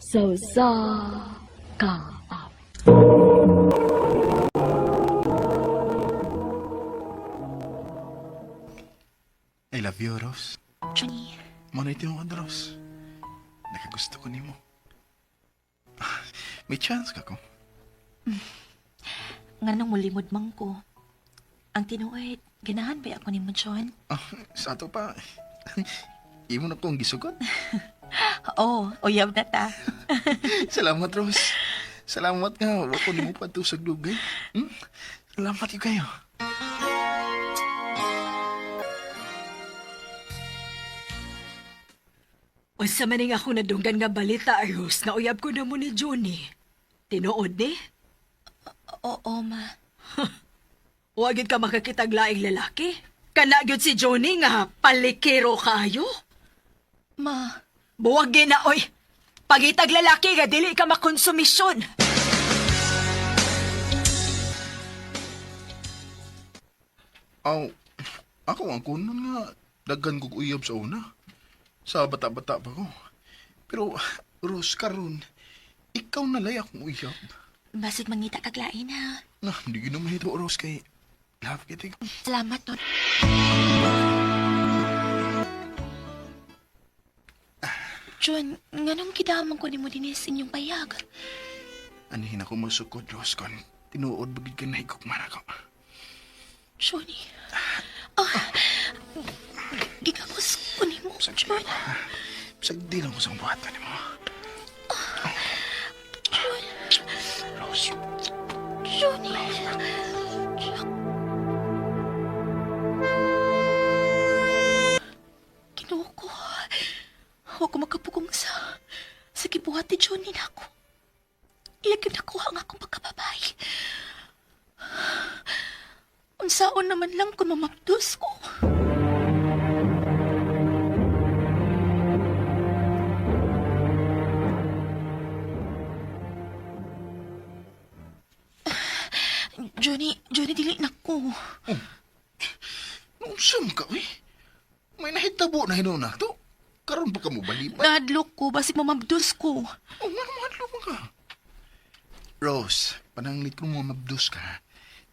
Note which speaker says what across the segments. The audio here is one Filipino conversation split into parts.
Speaker 1: So sa kaap.
Speaker 2: I love you, Rose.
Speaker 3: Johnny,
Speaker 2: Muna ito yung Rose. Nakagusto ko ni mo. May chance ka ko.
Speaker 3: nga nang mulimod man ko. Ang tinuod, ganahan ba ako ni mo, John?
Speaker 2: Sa ato pa. Imo na kong gisugot.
Speaker 3: Oo, uyab na ta.
Speaker 2: Salamat, Rose. Salamat nga. Ako ni mo pa ito sa dugay. Salamat yung kayo.
Speaker 4: Unsa man nga ako nadunggan nga balita, Rose, nga uyab ko na mo ni Johnny. Tinuod ni?
Speaker 3: Oo, ma.
Speaker 4: Wagid ka makakitag laing lalaki? Kana gyud si Johnny nga palikero kaayo?
Speaker 3: Ma,
Speaker 4: Buwag na, oy! Pagitag lalaki nga dili ka makonsumisyon.
Speaker 2: Aw, ako ang kunon nga. Daghan kong uyab sa una. Sa bata-bata pa ko. Pero, Rose, karon, ikaw nalay akong uyab.
Speaker 3: basig mangita kaglain ha.
Speaker 2: Hindi ginaman ito, Rose, kay love kita ko.
Speaker 3: Salamat, Ton. John, nga nang kidaman ko ni mo dinis inyong payag.
Speaker 2: Anihin ako masukod, Rose, kon. Tinuod bagid ka na higukman ako.
Speaker 3: Johnny. Gigamos ko ni mo, John.
Speaker 2: Sagdi lang ko sa buhatan ni mo. Rose.
Speaker 3: Johnny. Ginoo ko. Huwag ko makapugong sa kibuhat ni Johnny na ako. Iyag yung nakuha ang akong pagkababay. Unsaon naman lang kung mamapdos ko. Johnny, dili na ko.
Speaker 2: Nung siyam ka, eh. May nahitabo na hinuna to. Karon pa ka mo balipan.
Speaker 3: Nahadlok ko, basig mamabdos ko.
Speaker 2: Mahalo mo ka. Rose, pananglit kong mabdos ka.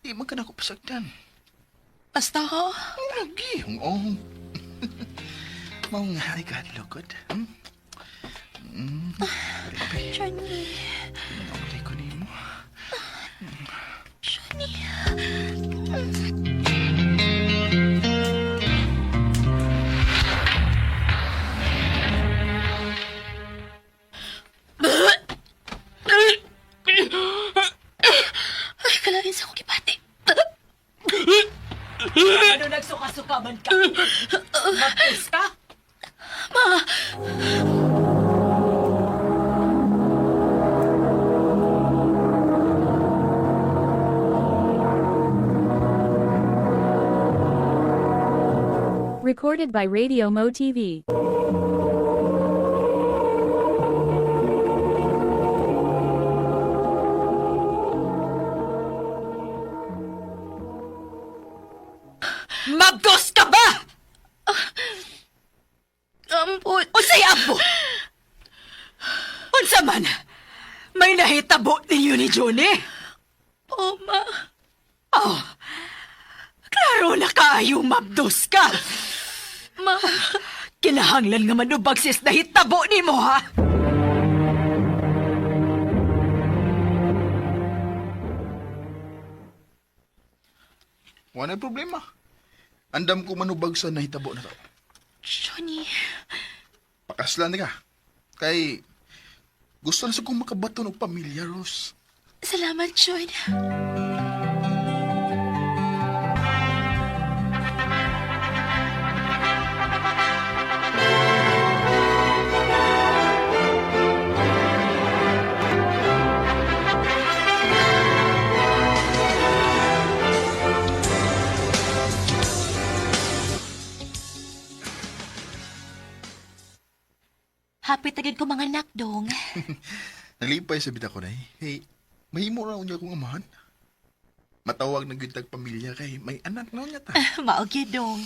Speaker 2: Di man ka na ko pasagdan.
Speaker 3: Basta ha?
Speaker 2: Lagi, oo. Maong nga ay ka, lukod.
Speaker 3: Johnny.
Speaker 2: Pinakuli ko ni mo.
Speaker 3: Johnny. Ay, kalain sa akong kipati.
Speaker 4: Ano nagsuka-sukaman ka? Magpis ka?
Speaker 1: Recorded by Radio Mo TV.
Speaker 4: Magdos ka ba?
Speaker 3: Ampun.
Speaker 4: Unsay ampo? Unsa man? May nahitabo ninyo ni Johnny?
Speaker 3: Ma.
Speaker 4: Oh, klaro na kaayo mabdos ka.
Speaker 3: Ma.
Speaker 4: Kinahanglan nga manubag sis nahitabo ni mo, ha?
Speaker 2: Wala problema. Andam ko manubag sa nahitabo na to.
Speaker 3: Johnny.
Speaker 2: Pakaslan ka. Kay gusto na sa kong makabato ng pamilya, Rose.
Speaker 3: Salamat, John. Happy tagid ko mga anak dong.
Speaker 2: Nalipay sa bita ko na Hey, mahimo na niya akong amahan. Matawag na gitag pamilya kay may anak na niya ta.
Speaker 3: Maog yun dong.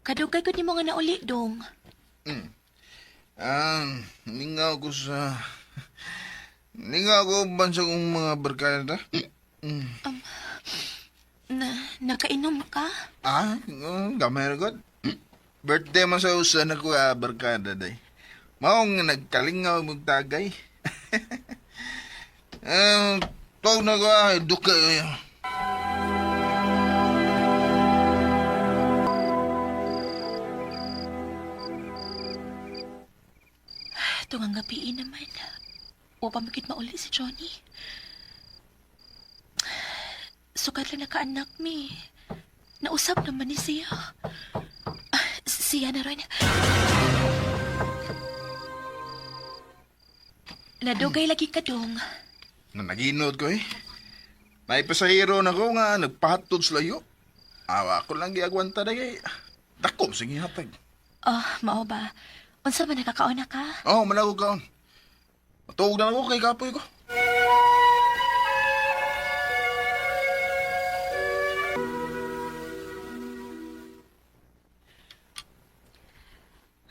Speaker 3: Kadugay ko ni mo nga nauli, dong.
Speaker 2: Ningaw ko sa... Ningaw ko bansa kong mga barkada.
Speaker 3: Nakainom ka?
Speaker 2: Gamay na god. Birthday man sa usan ako barkada day. Maong nagkalingaw magtagay. Tawag na ko duka kayo.
Speaker 3: Tungang gapiin naman. O pamikit mauli si Johnny. Sukat lang nakaanak mi. Nausap naman ni siya. Siya na rin. Nadugay lagi ka, dong.
Speaker 2: Naginod ko eh. May pasahero na ko nga nagpahatod sa layo. Awa ko lang giagwanta na kay. Dakom, sige hatag.
Speaker 3: Mao ba? Unsa man nakakauna ka?
Speaker 2: Manago kaon. Matuog na ako kay kapoy ko.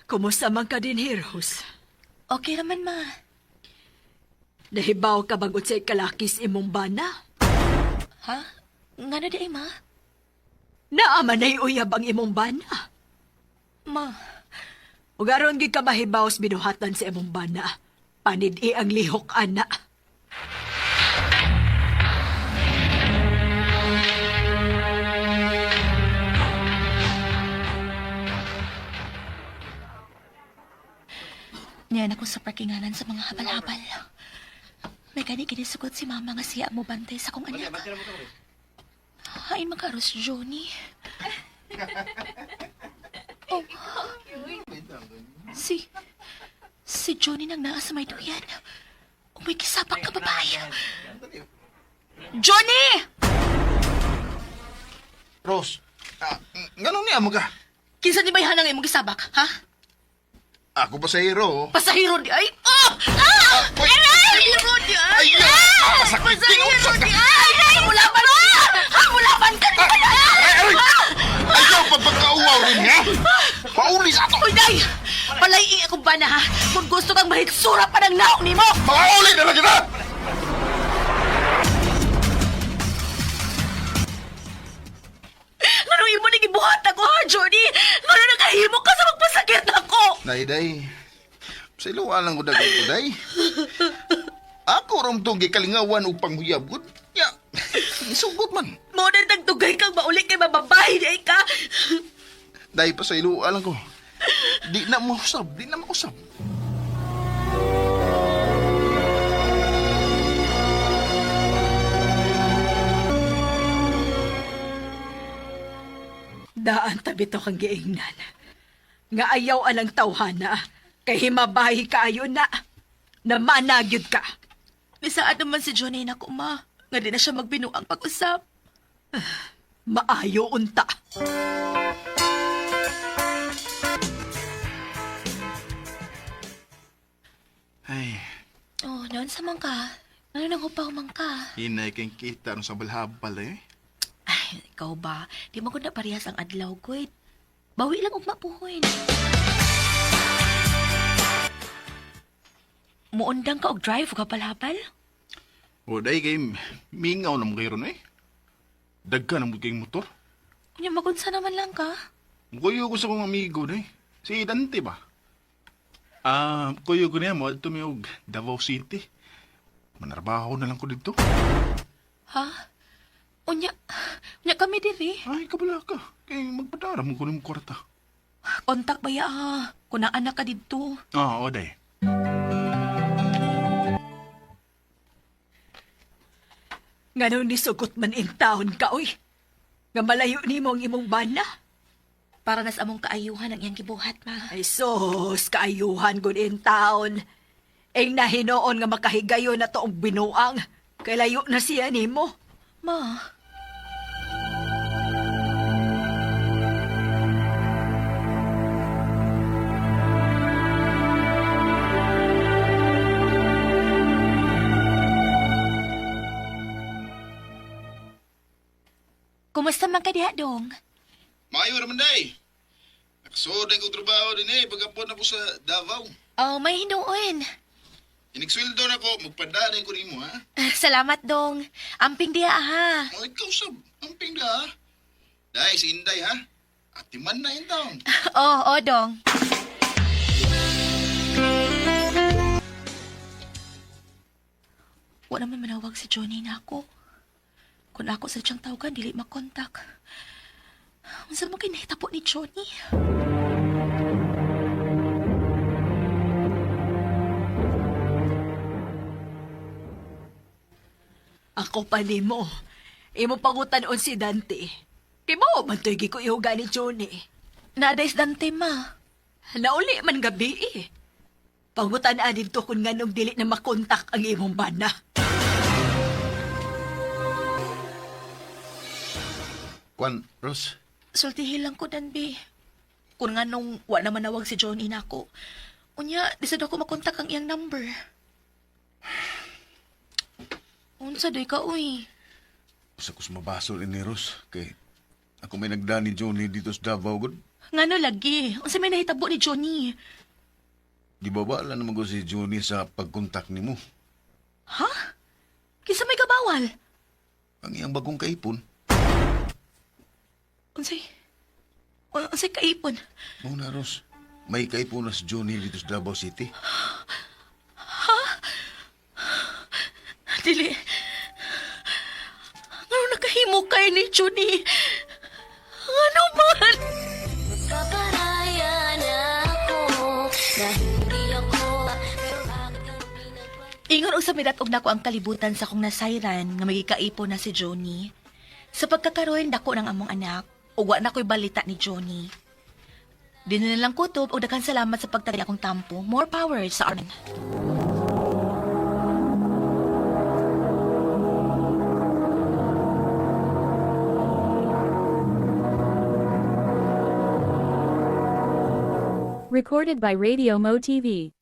Speaker 4: Kumusta man ka din, Heroes?
Speaker 3: Okay naman, ma.
Speaker 4: Nahibaw ka bagot sa ikalakis imong bana?
Speaker 3: Ha? Nga na di ay, ma?
Speaker 4: Naaman na uyab ang imong bana.
Speaker 3: Ma,
Speaker 4: Ug aron gid ka mahibaw sa binuhatan sa imong bana. Panid-i ang lihok, ana.
Speaker 3: niyan ako sa parkinganan sa mga habal-habal. May gani kinisugot si mama nga siya mo bantay sa kong anak. Hain makaros, Johnny. Oh. Si Johnny nang naa sa may duyan. May kisapang ka babae. Johnny!
Speaker 2: Rose, ganun niya mo ka.
Speaker 3: Kinsa ni bayhan ang imong gisabak, ha?
Speaker 2: Ako pasahero.
Speaker 3: Pasahero di ay. Pasahero di ay. Pasahero di ay. Hamulapan ka! Hamulapan ka!
Speaker 2: Ayaw pagpagkauwaw rin niya. Pauli sa ato.
Speaker 3: Uy, day! Palaing akong bana, ha? Kung gusto kang mahitsura pa ng naok ni mo!
Speaker 2: Pauli na lang kita!
Speaker 3: Ano mo nang ibuhat ako, ha, Johnny? Ano nakahimo ka sa magpasakit ako?
Speaker 2: Day. Sa iluwa lang ko dagan ko, day. Ako rom itong gikalingawan upang huyabot. Ya, isugot man.
Speaker 3: Mo na nagtugay kang mauli kay mababahay, day ka.
Speaker 2: Day pa sa iluwa lang ko. Di na mausap.
Speaker 4: Daan tabi to kang giingnan. Nga ayaw alang tawhana. Kay himabahi kaayo na. Na managyod ka.
Speaker 3: Nisaad naman si Johnny na ko, ma. Nga di na siya magbinuang pag-usap.
Speaker 4: Maayo unta.
Speaker 2: Ay,
Speaker 3: Oh, noon sa man ka. Ano nang upaw man ka?
Speaker 2: hinay kang kita sa balhabal eh.
Speaker 3: Ay, ikaw ba? Di mo ko na parehas ang adlaw, Goy. Bawi lang ugma puhoy. Muundang ka og drive ka palapal?
Speaker 2: O day kay mingaw na mo kayo ron eh. Dagka na mo kayong motor.
Speaker 3: Kunya magunsa naman lang ka.
Speaker 2: Kuyo ko sa kong amigo na eh. Si Dante ba? Kuyo ko niya mo ito may og Davao City. Manarbaho na lang ko dito.
Speaker 3: Ha? Unya kami diri.
Speaker 2: Ay, kabala ka. Kaya magpadara mo ko ng kwarta.
Speaker 3: Kontak ba ya ha? Kung ang anak ka dito.
Speaker 2: Oo, day.
Speaker 4: Nga nung nisugot man in taon ka, uy. Nga malayo ni mo ang imong bana.
Speaker 3: Para nas among kaayuhan ang iyang gibuhat, ma.
Speaker 4: Ay sos, kaayuhan gud in taon. Eng nahinoon nga makahigayon na toong binuang. Kay layo na siya ni mo.
Speaker 3: Ma. Kumusta man ka diha, dong?
Speaker 2: Maayo naman day. Nakasod ko trabaho din pagkapon ako sa Davao.
Speaker 3: Oh, may hinuon.
Speaker 2: Inigsweldo na ko, magpadaan ko nimo ha.
Speaker 3: Salamat, Dong. Amping diya, ha.
Speaker 2: O ikaw sab, amping da ha. Dahil si Inday ha. Atiman na in town.
Speaker 3: Oo, Dong. Wala naman manawag si Johnny na ako. Kung ako sa siyang tawagan, dili makontak. Unsa mo kinahitabo ni Johnny?
Speaker 4: Ako pa nimo. Imo pangutanon si Dante. Kay mo, mantoy ko ihuga ni Johnny.
Speaker 3: Nadays Dante, ma.
Speaker 4: Nauli man gabi Pangutan adin to kung nganong dili na makontak ang imong bana.
Speaker 2: Kwan, Ros.
Speaker 3: Sultihin lang ko, Danby. Kung nga nung wala naman nawag si Johnny na ako, unya, disad ako makontak ang iyang number. Unsa doy ka, uy?
Speaker 2: Usa ko sumabasol ini Ros. Kay ako may nagdani Johnny dito sa Davao gud.
Speaker 3: Ngano lagi? Unsa may nahitabo ni Johnny?
Speaker 2: Di ba ba naman ko si Johnny sa pagkontak nimo?
Speaker 3: Ha? Kinsa may kabawal?
Speaker 2: Ang iyang bagong kaipon.
Speaker 3: Unsay kaipon?
Speaker 2: Muna Ros. May kaipon na si Johnny dito sa Davao City.
Speaker 3: Dili. Ngano nakahimo kay ni Johnny? Ano man?
Speaker 5: Paparaya na ako na hindi ako pero bakit ka pinagwa-
Speaker 3: Ingon usab midat og nako ang kalibutan sa kong nasayran nga magikaipon na si Johnny. Sa pagkakaroon dako ng among anak, ug wa na ko'y balita ni Johnny. Di na lang kutob o daghang salamat sa pagtali akong tampo. More power sa amin.
Speaker 1: Recorded by Radio Mo TV.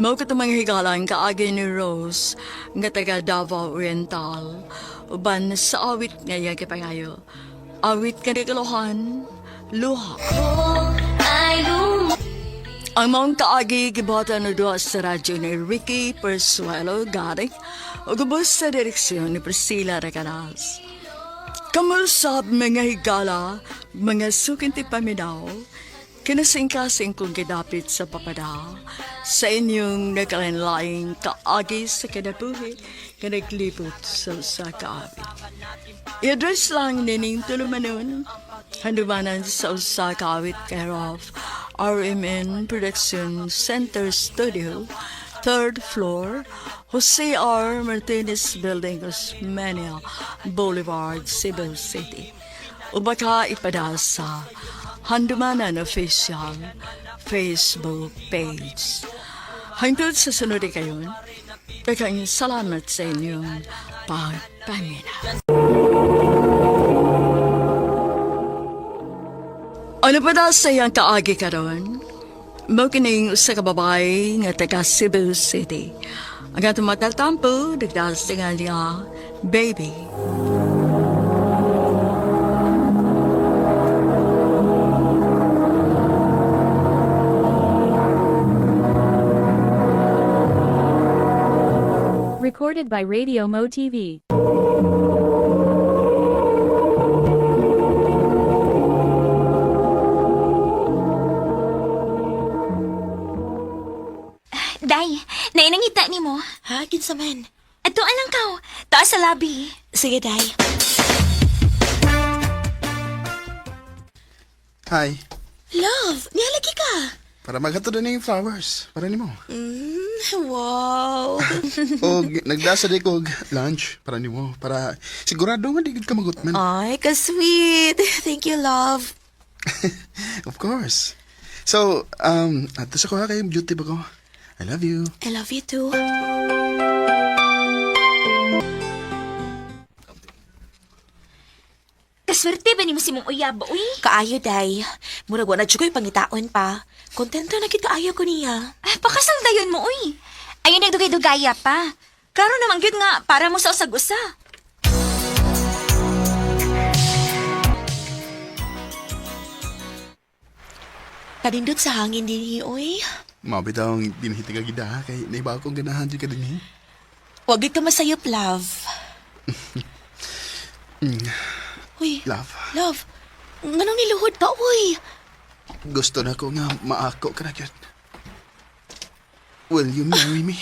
Speaker 6: Mao ka mga higalan kaagi ni Rose nga taga Davao Oriental uban sa awit nga iya kipangayo. Awit ka ni Kalohan, luha.
Speaker 5: Ay
Speaker 6: Ang maong kaagi gibota na doon sa radyo ni Ricky Persuelo Garing o gubos sa direksyon ni Priscilla Recanas. Kamusab mga higala, mga sukinti paminaw, kinasingkasing kong kidapit sa papadaw, sa inyong nakalanlaing kaagi sa kinabuhi, kanaglibot sa kaabi. I-address lang nining tulumanon, handumanan sa usa kaawit care of RMN Production Center Studio, 3rd floor, Jose R. Martinez Building, Osmeña Boulevard, Cebu City. Ubaka ipada sa Handumanan Official Facebook page. Hangtod sa sunod kayon, daghang salamat sa inyong pagpamina. Ano pa na sa iyang kaagi karon? Mo kining usa ka babae nga taga Cebu City. Ang atong matatampo, dagdas nga niya, baby.
Speaker 1: Recorded by Radio Mo TV.
Speaker 3: Day, nainangita ni mo. Ha? Kinsa man? Ato alang ka. Taas sa lobby. Sige, Day.
Speaker 2: Hi.
Speaker 3: Love, nialagi ka.
Speaker 2: Para maghato na yung flowers. Para nimo.
Speaker 3: Wow.
Speaker 2: O nagdasa di ko og lunch para nimo. Para sigurado nga di gid ka magutman.
Speaker 3: Ay, ka-sweet. Thank you, love.
Speaker 2: Of course. So, ato sa ko ha kay beauty ba ko? I love you.
Speaker 3: I love you too. Kaswerte ba ni mo si mong uyab, uy? Kaayo, day. Murag wala dyan ko'y pangitaon pa. Kontento na kita ayaw ko niya. Ay, pakasal dayon mo, uy. Ayun nagdugay-dugaya pa.
Speaker 7: Klaro naman gyud nga para mo sa usag-usa.
Speaker 3: Kanindot sa hangin din oy.
Speaker 2: Mabitaw ang dinihitiga gida kay naiba akong ganahan di ka din eh.
Speaker 3: Huwag ka masayop, love. Uy,
Speaker 2: Love,
Speaker 3: love. Nganong niluhod ka, uy?
Speaker 2: gusto na ko nga maako ka na gyud. Will you marry me?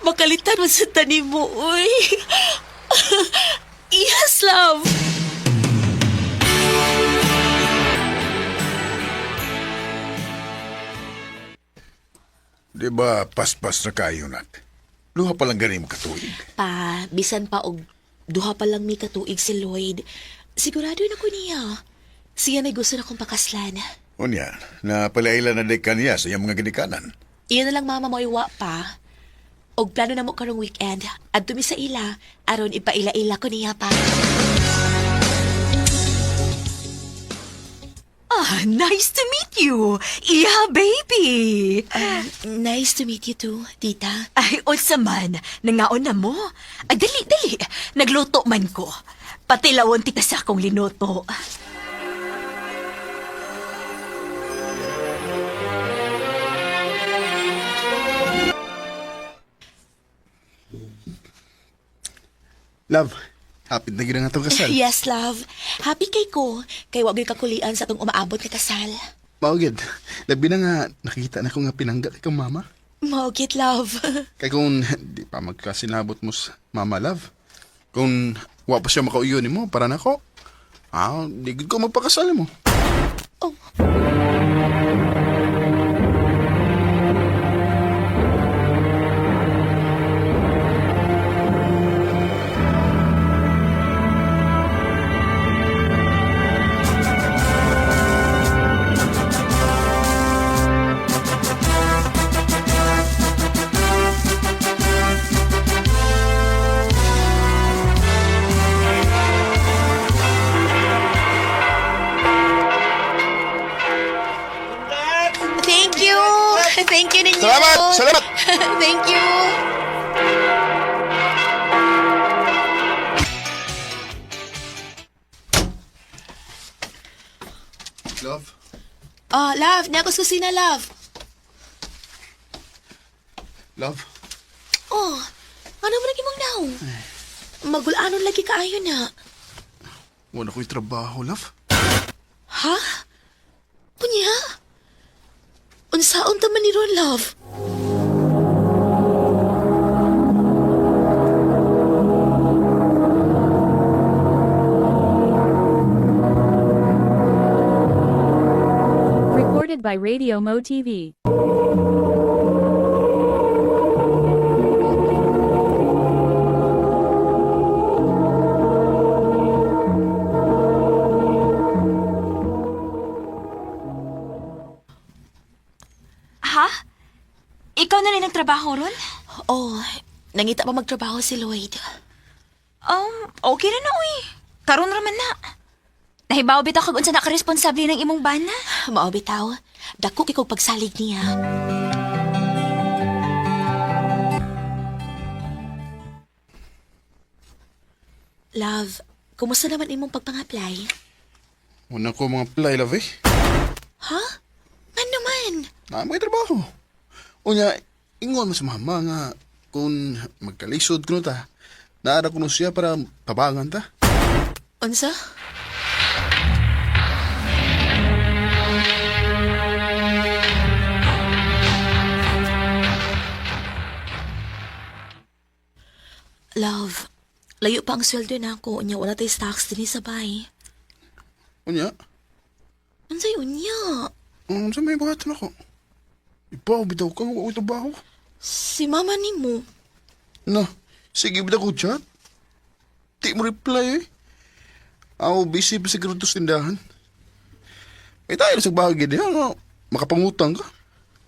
Speaker 3: Makalitan mo sa tanim mo, uy. Yes, love.
Speaker 8: Di ba paspas na kayo, nak? Luha pa lang ganing makatuig.
Speaker 3: Pa, bisan pa og duha pa lang mi katuig si Lloyd. Sigurado na ko niya. Siya na gusto na kong pakaslan.
Speaker 8: Unya, na palaila na day kaniya sa iyang mga ginikanan.
Speaker 3: Iyon na lang mama mo iwa pa. Og plano na mo karong weekend. At tumi sa ila, aron ipaila-ila ko niya pa.
Speaker 7: Ah, nice to meet you. Yeah, baby.
Speaker 3: Nice to meet you too, tita.
Speaker 7: Ay, unsa man, nangaon na mo. Ay, dali. Nagluto man ko. Pati lawon tika sa akong linuto.
Speaker 2: Love, hapit na gid nga itong kasal.
Speaker 3: Yes, love. Happy kay ko. Kay wag gyud kakulian sa tong umaabot nga kasal.
Speaker 2: Maugid, labi na nga nakita na ko nga pinangga kay kang mama.
Speaker 3: Maugit, love.
Speaker 2: Kay kung di pa magkasinabot mo sa mama, love. Kung wa pa siya makauyon mo para nako. Di gid ko magpakasal mo.
Speaker 3: Oh. Thank you. Thank you ninyo.
Speaker 2: Salamat!
Speaker 3: Thank you.
Speaker 2: Love,
Speaker 3: Oh, love. Nagos ko sina, love.
Speaker 2: love.
Speaker 3: Oh, ano mo lagi mong now? Magulanon lagi kaayo na.
Speaker 2: Wala ko'y trabaho, love.
Speaker 3: Ha? Kunya? Unsaon taman ni Ron, love?
Speaker 1: Recorded by Radio Mo TV.
Speaker 7: Ha? Ikaw na rin nagtrabaho ron?
Speaker 3: Oh, nangita pa magtrabaho si Lloyd.
Speaker 7: Okay na na, uy. Karon raman na. Nahibaw bitaw kag unsa na ka responsable ng imong bana?
Speaker 3: Mao bitaw, dako kay kog pagsalig niya. Love, kumusta naman imong pagpang-apply?
Speaker 2: Wala ko mga play, love eh.
Speaker 3: Ha? Nga naman?
Speaker 2: May trabaho. Unya, ingon mo sa mama nga kung magkalisod ko ta, naara ko na siya para tabangan ta.
Speaker 3: Unsa? Love, layo pa ang sweldo na ako. Unya, wala tayo stocks din sa bahay.
Speaker 2: Unya,
Speaker 3: Unsay unya?
Speaker 2: sa may buhatan ako. Ipaw, bitaw ka, wala ko trabaho.
Speaker 3: Si mama ni mo.
Speaker 2: Na, sige bitaw ko chat. Di mo reply eh. Ako, busy pa siguro ito sa tindahan. May tayo na sa bahagi niya, makapangutang ka.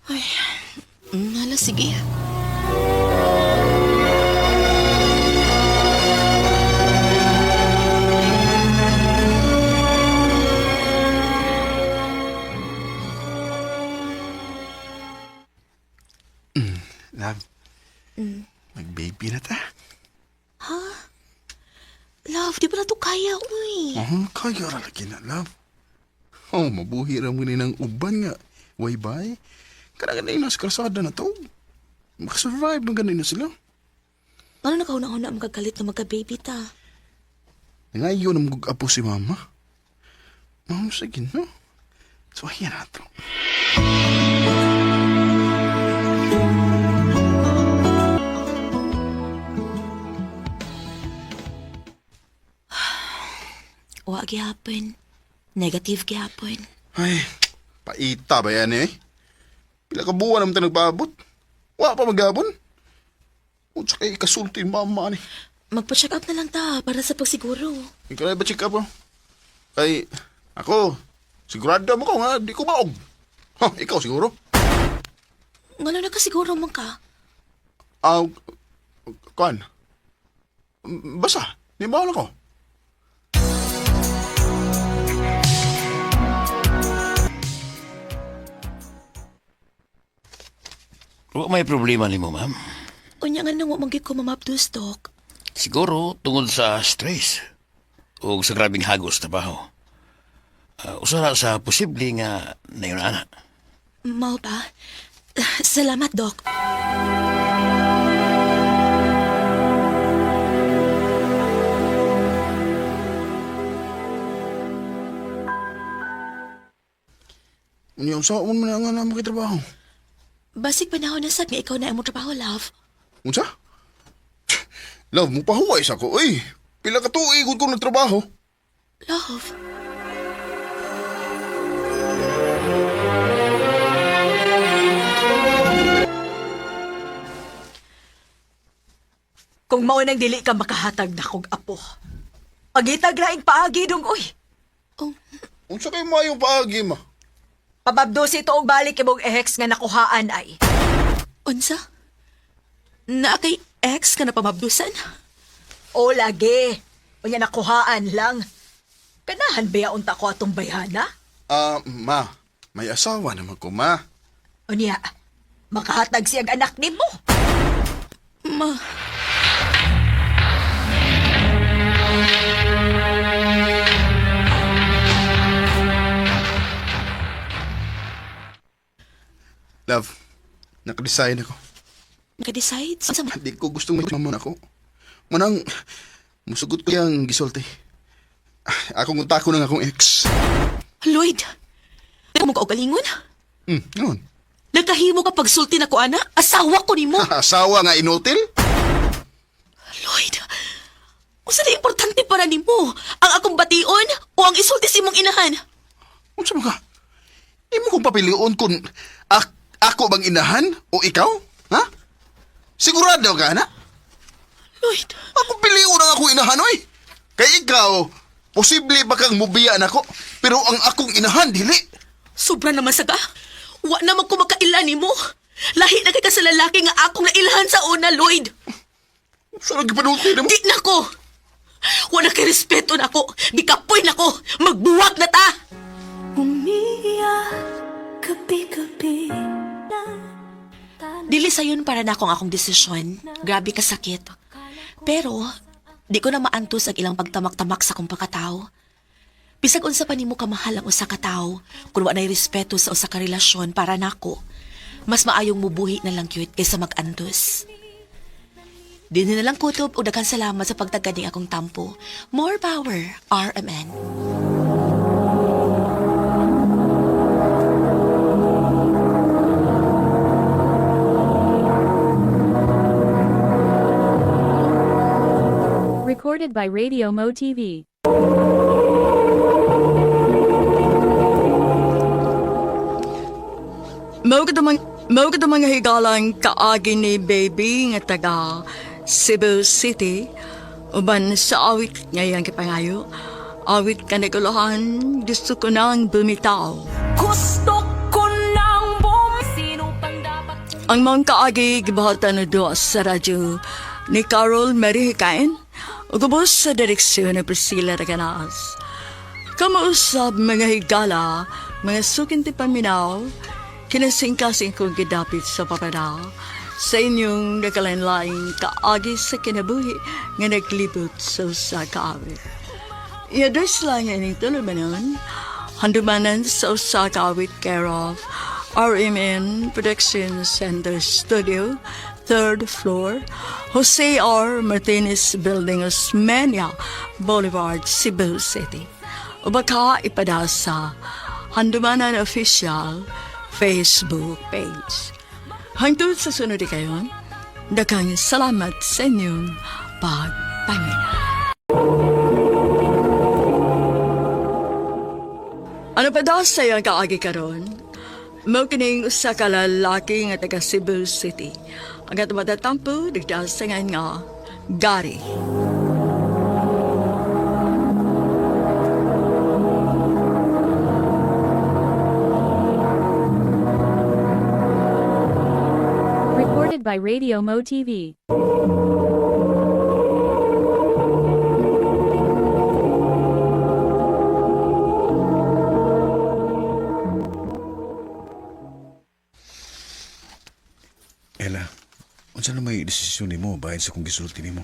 Speaker 3: Hala, sige.
Speaker 2: Love, Mag-baby na ta.
Speaker 7: Love, di ba na to kaya, uy?
Speaker 2: Kaya ra lagi na, love. Mabuhi ra mo ni ng uban nga. Way bay. Kaya na inas krasada na to. Makasurvive ng ganun na sila.
Speaker 7: Ano na kauna-una magkagalit na magka-baby ta?
Speaker 2: Ngayon ang mag-apo si mama. Sige, no? So, ayan na to.
Speaker 7: Wa gyapon. Negative gyapon.
Speaker 2: Ay, paita ba yan eh? Pila ka buwan naman tayo nagpaabot. Wa pa magabon. O tsaka ikasulti yung mama ni.
Speaker 7: Magpa-check up na lang ta para sa pagsiguro.
Speaker 2: Ikaw na ba check up? Ay, ako, sigurado mo ko nga, di ko maog. Ikaw siguro?
Speaker 7: Ngano na kasiguro man ka?
Speaker 2: Kuan. Basta, di ba ko?
Speaker 9: Wa may problema nimo, ma'am.
Speaker 7: Unya nga nang magig ko mamabdos, Dok.
Speaker 9: Siguro tungod sa stress o sa grabing hagos na baho. Usara sa posible nga nayon ana.
Speaker 7: Mao ba? Salamat, Dok.
Speaker 2: Yung sa mo na nga na makitrabaho.
Speaker 7: Basig panahon na sad nga ikaw na imo trabaho, love.
Speaker 2: Unsa? Love, mo pahuway sa ko, oy. Pila ka tuig kung nagtrabaho.
Speaker 7: Love.
Speaker 4: Kung mao nang dili ka makahatag na kog apo. Pagitag laing paagi dong, uy.
Speaker 2: Unsa kay mayong paagi ma?
Speaker 4: Pababdos ito og balik imong ex nga nakuhaan ay.
Speaker 7: Unsa? Na kay ex ka na pamabdusan?
Speaker 4: O lagi. Unya nakuhaan lang. Kanahan ba unta ko atong bayhana?
Speaker 2: Ma, may asawa naman ko, ma.
Speaker 4: Unya, makahatag siyang anak nimo.
Speaker 7: Ma.
Speaker 2: Love, nakadesign ako.
Speaker 7: Naka-decide? Sa
Speaker 2: Di ko gustong maman ako. Manang, musugot ko yung gisulti. Ako ngunta ko ng akong ex.
Speaker 7: Lloyd, nagka mo ka og galingon?
Speaker 2: Yun.
Speaker 7: Nagkahimo ka pagsulti na ko, ana? Asawa ko ni mo.
Speaker 2: Asawa nga inutil?
Speaker 7: Lloyd, unsa na importante para ni mo? Ang akong bation o ang isulti si mong inahan?
Speaker 2: Unsa mo ka? Di mo kong papilion kung ako bang inahan o ikaw? Ha? Sigurado ka, na?
Speaker 7: Lloyd,
Speaker 2: Ako piliun ang ako inahan, oy. Kay ikaw, posible ba kang mubiyan ako? Pero ang akong inahan, dili.
Speaker 7: sobra naman saga. Wa naman ko magkailan ni mo. Lahi na kay ka sa lalaki nga akong nailahan sa una, Lloyd.
Speaker 2: Saan ang gipanulti na mo?
Speaker 7: Di na ko. Wala kay respeto na ko. Gikapoy na ko. Magbuwag na ta.
Speaker 5: Umiiyak gabi-gabi
Speaker 3: Dili sayon para na akong desisyon. Grabe ka sakit. Pero, di ko na maantos ang ilang pagtamak-tamak sa kong pagkatao. Bisag unsa pa nimo kamahal ang usa ka tawo, kung wa nay respeto sa usa ka relasyon para nako, mas maayong mubuhi na lang cute kaysa mag-andos. Dili na lang kutob o daghang salamat sa pagtagad akong tampo. More power, RMN.
Speaker 1: Recorded by Radio Mo TV.
Speaker 6: Mao ka mga higalang kaagi ni baby nga taga Cebu City uban sa awit ngayang kipangayo. Awit ka naguluhan, gusto ko nang bumitaw.
Speaker 5: Gusto ko nang sino pang dapat
Speaker 6: Ang mga kaagi gibahatan na doon sa radyo ni Carol Mary Hikain o gubos sa direksyon ni Priscilla Raganas. Kamausap mga higala, mga sukinti paminaw, kinasing-kasing kong gidapit sa papadaw sa inyong nakalanlaing kaagi sa kinabuhi nga naglibot sa usa ka awit. I-address lang ining tulumanon, handumanan sa usa ka awit care of RMN Production Center Studio, 3rd floor, Jose R. Martinez Building, Osmeña Boulevard, Cebu City. O baka ipada sa Handumanan Official Facebook page. Hangtod sa sunod kayon, daghang salamat sa inyong pagpangina. Ano pa daw sa iyang kaagi karon? Mao kining usa ka lalaki nga taga Cebu City. Ang matatampo digda sa nga Gary.
Speaker 1: Recorded by Radio Mo TV.
Speaker 8: Ella, unsa na may desisyon nimo bahin sa kung gisulti nimo?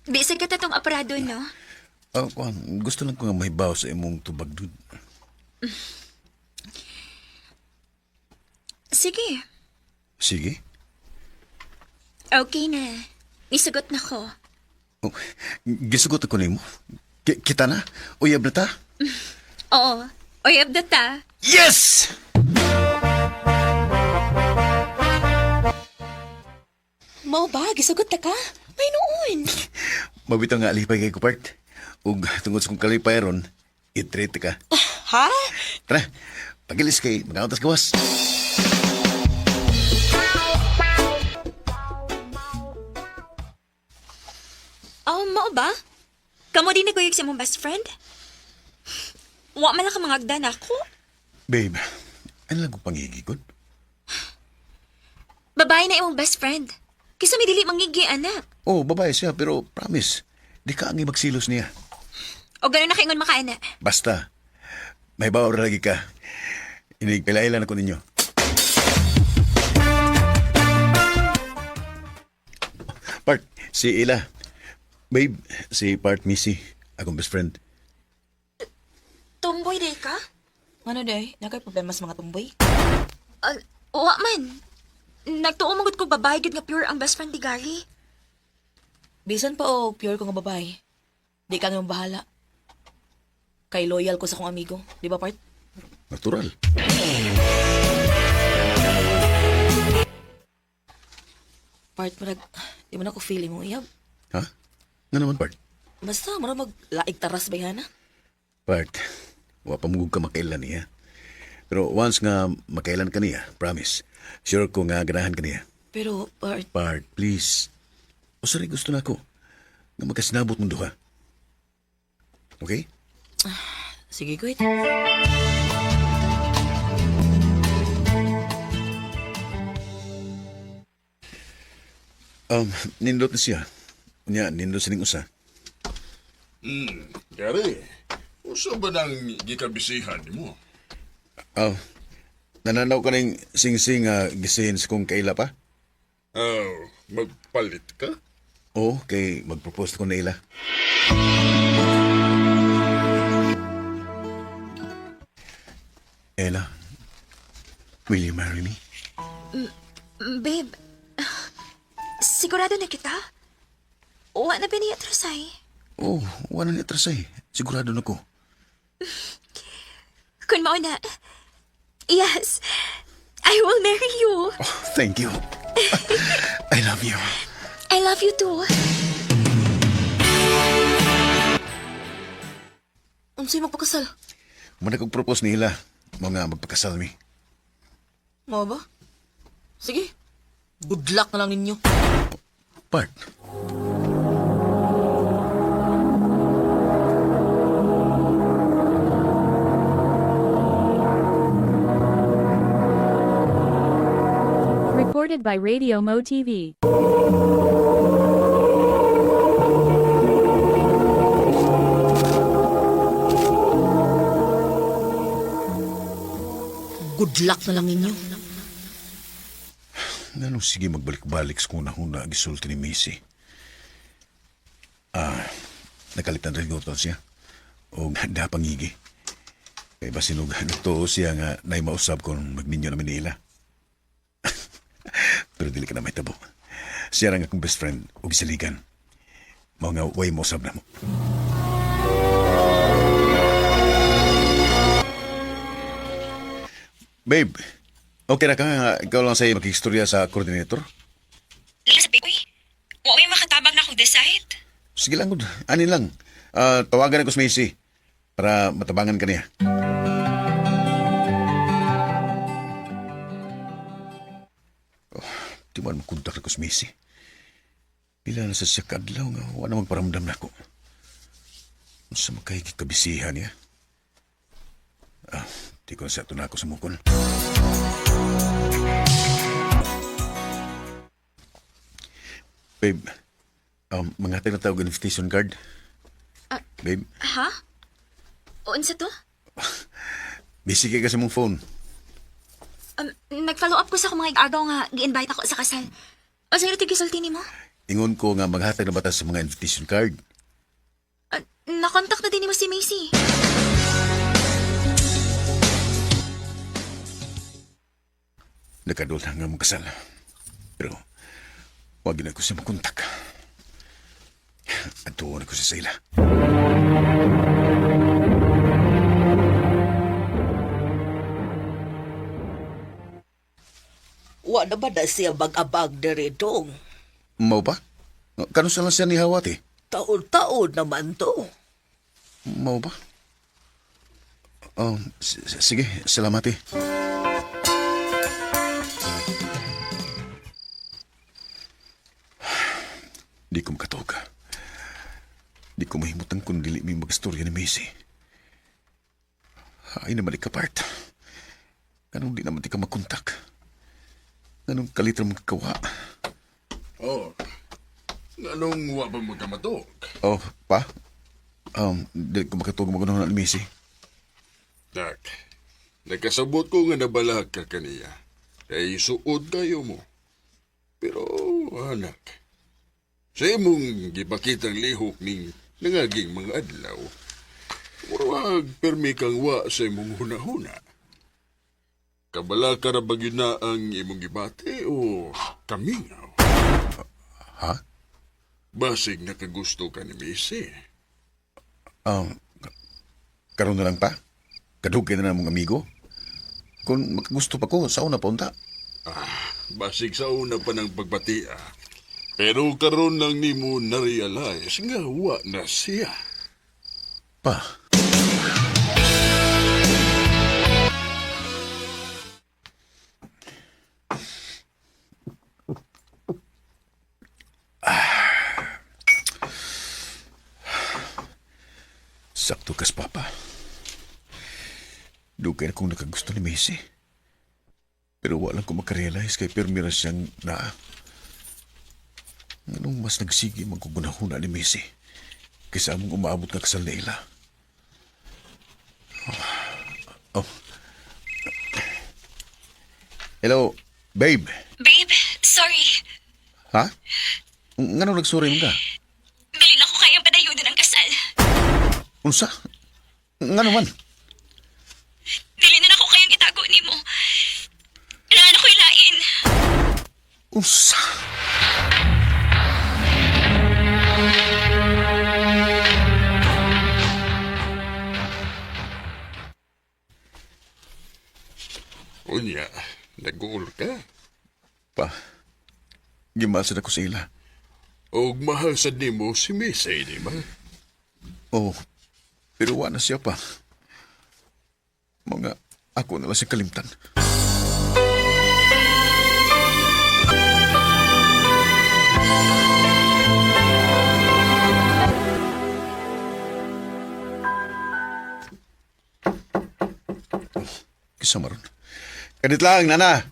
Speaker 10: Bisag ka tatong aprado, no?
Speaker 8: Gusto lang ko nga mahibaw sa imong tubagdud.
Speaker 10: Sige,
Speaker 8: Sige.
Speaker 10: okay na. Isugot na ko.
Speaker 8: Oh, gisugot ako nimo. Kita na? Uyab na ta?
Speaker 10: Oo, oyab na ta.
Speaker 8: Yes!
Speaker 7: Mao ba? Gisugot ta ka? May noon.
Speaker 8: Mabitaw nga alipay kay Kupart. Ug tungod sa kong kalipay ron, i-treat ka.
Speaker 7: Ha?
Speaker 8: Tara, pagilis kay mag-autas gawas.
Speaker 10: Mao ba? Kamo din naguyog sa mong best friend? Wa man lang ka mga agdan ako.
Speaker 8: Babe, ano lang kong pangigikod?
Speaker 10: Babae na imong best friend. Kisa may dili mangigi, anak.
Speaker 8: Oh, babae siya, pero promise, di ka angi magsilos niya.
Speaker 10: O gano'n na kaingon makaana.
Speaker 8: Basta, may bawa lagi ka. Inigpilailan ako ninyo. Part, si Ila. Babe, si Part Missy, akong best friend.
Speaker 10: Tomboy day ka?
Speaker 7: Ano day? Nakay problema sa mga tumboy?
Speaker 10: Wa man. Nagtuo magod ko babae gid nga pure ang best friend ni Gary.
Speaker 7: Bisan pa o pure ko nga babae. Di ka naman bahala. Kay loyal ko sa kong amigo. Di ba, Part?
Speaker 8: Natural.
Speaker 7: Part, marag, di man ako feel mo iyab.
Speaker 8: Ha? Nga naman, Part?
Speaker 7: Basta, marag maglaig taras ba yan, ha?
Speaker 8: Part, wapamugog ka makailan niya. Pero once nga makailan ka niya, promise, sure ko nga ganahan ka niya.
Speaker 7: Pero, Part,
Speaker 8: Part, please. O sorry, gusto na ako. Nga magkasinabot mo duha. Okay?
Speaker 7: sige, Kuit.
Speaker 8: Nindot na siya. Nya, nindot sining usa.
Speaker 2: Gary, usa ba nang gikabisihan mo?
Speaker 8: Nananaw ka ng sing-sing gisihin sa kong kaila pa?
Speaker 2: Magpalit ka?
Speaker 8: Oo, kay mag-propose ko na ila. Ella, will you marry me?
Speaker 10: Babe, sigurado na kita? Wa na biniatrasay.
Speaker 8: Oo, wala ni atrasay. Sigurado na ko.
Speaker 10: Kung mao na, yes, I will marry you.
Speaker 8: Oh, thank you. I love you.
Speaker 10: I love you too.
Speaker 7: Sa'yo magpakasal?
Speaker 8: Muna kong propose ni ila. Mga magpakasal mi.
Speaker 7: Mo ba? Sige. Good luck na lang ninyo.
Speaker 8: Part.
Speaker 1: Recorded by Radio Mo TV.
Speaker 7: Good luck na lang ninyo.
Speaker 8: Nga sige magbalik-balik sa kuna-huna gisulti ni Missy. Nakalitan rin ko siya. O da pangigi. Kaya ba sinog nagtuo siya nga na mausap kung magninyo na Manila. Pero dili ka na may tabo. Siya lang akong best friend o gisaligan. Mao nga way mausap na mo. Babe, okay na ka nga ikaw lang sa'yo makikistorya sa coordinator?
Speaker 10: Sabi ko wa may makatabang na akong decide.
Speaker 8: Sige lang, good. Anin lang. Tawagan ako sa Macy para matabangan ka niya. Di man makontak ako sa Macy. Pila na sa siya kadlaw nga wala magparamdam na ako. Sa makikikabisihan niya. Di ko sa ito na ako sumukol. Babe, mga na tawag invitation card. Babe,
Speaker 10: Ha? Unsa to?
Speaker 8: busy ka kasi mong phone.
Speaker 10: Nag-follow up ko sa akong mga agaw nga gi-invite ako sa kasal. O sige, tigisulti ni mo?
Speaker 8: Ingon ko nga maghatag na batas sa mga invitation card.
Speaker 10: Nakontak na din ni mo si Macy.
Speaker 8: Nakadol na nga mong kasal. Pero, wag na ko siya makontak. At tuon ako sa sila.
Speaker 11: Wa na ba na siya mag-abag diri dong?
Speaker 8: Mau ba? Kano sa lang siya ni Hawati?
Speaker 11: Taon-taon naman to.
Speaker 8: Mau ba? Sige, salamat eh. Di ko makatog. Di ko mahimutan kung dili may mag-istorya ni Macy. Ay naman ikapart. Ganong di naman di ka makontak. Ganong kalitra mong kawa.
Speaker 2: Oh, anong wa ba mo kamatok?
Speaker 8: Oh, pa? Di ko makatog mag-unahan ni Macy.
Speaker 12: Tak, nakasabot ko nga nabalag ka kaniya. Kay suod kayo mo. Pero, anak, sa imong gipakitang lihok ning nangaging mga adlaw, murag permi kang wa sa imong hunahuna. Kabala ka na ba yun na ang imong gibate o kamingaw?
Speaker 8: Ha?
Speaker 12: Basig nakagusto ka ni Macy.
Speaker 8: Karoon na lang pa? Kadugay na mong amigo? Kung makagusto pa ko, sa una pa unta.
Speaker 12: Basig sa una pa ng pagbatia. Pero karon lang nimo na-realize nga wa na siya.
Speaker 8: Pa? Sakto kas, Papa. Dugay na kung nakagusto ni Macy. Pero walang ko makarealize kay permira siyang naa. Anong mas nagsige magkugunahuna ni Macy kaysa among umaabot na kasal na ila. Oh. Hello, babe.
Speaker 10: Babe, sorry.
Speaker 8: Ha? Ngano nagsorry mo ka?
Speaker 10: Bilin ako kayang padayudan ang kasal.
Speaker 8: Unsa? Ngano man?
Speaker 10: Dili na ako kayang itago ni mo. Ilaan ako ilain.
Speaker 8: Unsa?
Speaker 12: Unya, nag-uul ka?
Speaker 8: Pa, gimasad ako sa ila.
Speaker 12: O mahal sa nimo si Macy, di ba?
Speaker 8: Oh, pero wala siya pa. Mga ako na lang siya kalimtan. Kisa maron. Kadit lang, Nana.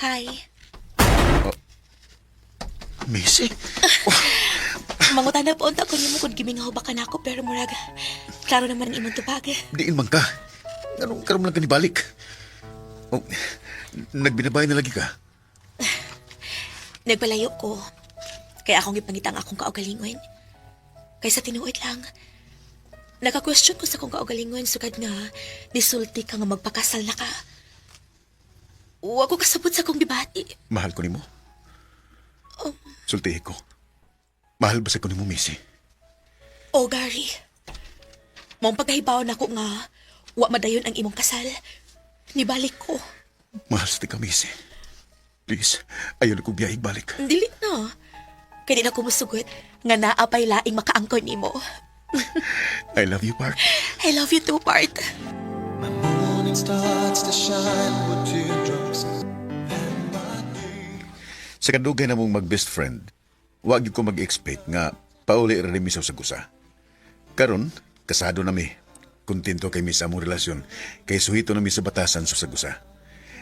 Speaker 10: Hi.
Speaker 8: Macy?
Speaker 10: Mangutan na po unta ko nimo kung gimingaw ba ka na ako pero murag klaro naman ang imong tubag.
Speaker 8: Diin man ka. Ganun karoon lang ka nibalik. Oh, nagbinabay na lagi ka?
Speaker 7: Nagpalayo ko. Kaya akong ipangitang akong kaugalingon. Kaysa tinuod lang. Naka-question ko sa akong kaugalingon sukad nga nisulti ka nga magpakasal na ka. Huwag ko kasabot sa akong gibati.
Speaker 8: Mahal ko nimo. Sultihi ko. Mahal ba sa ko nimo, Missy?
Speaker 7: O, Gary. Mong pagkahibaw na ko nga wa madayon ang imong kasal. Nibalik ko.
Speaker 8: Mahal sa ka, Missy. Please, ayaw na kong biyahig balik.
Speaker 7: Dili na. Kaya di na ko musugot nga naapay laing makaangkon nimo.
Speaker 8: I love you, Park.
Speaker 7: I love you too, Part.
Speaker 8: Sa kadugay na mong mag-best friend, wag ko mag-expect nga pauli rin misaw sa gusa. Karon, kasado na mi. Kontento kay mi sa among relasyon, kay suhito na mi sa batasan sa gusa.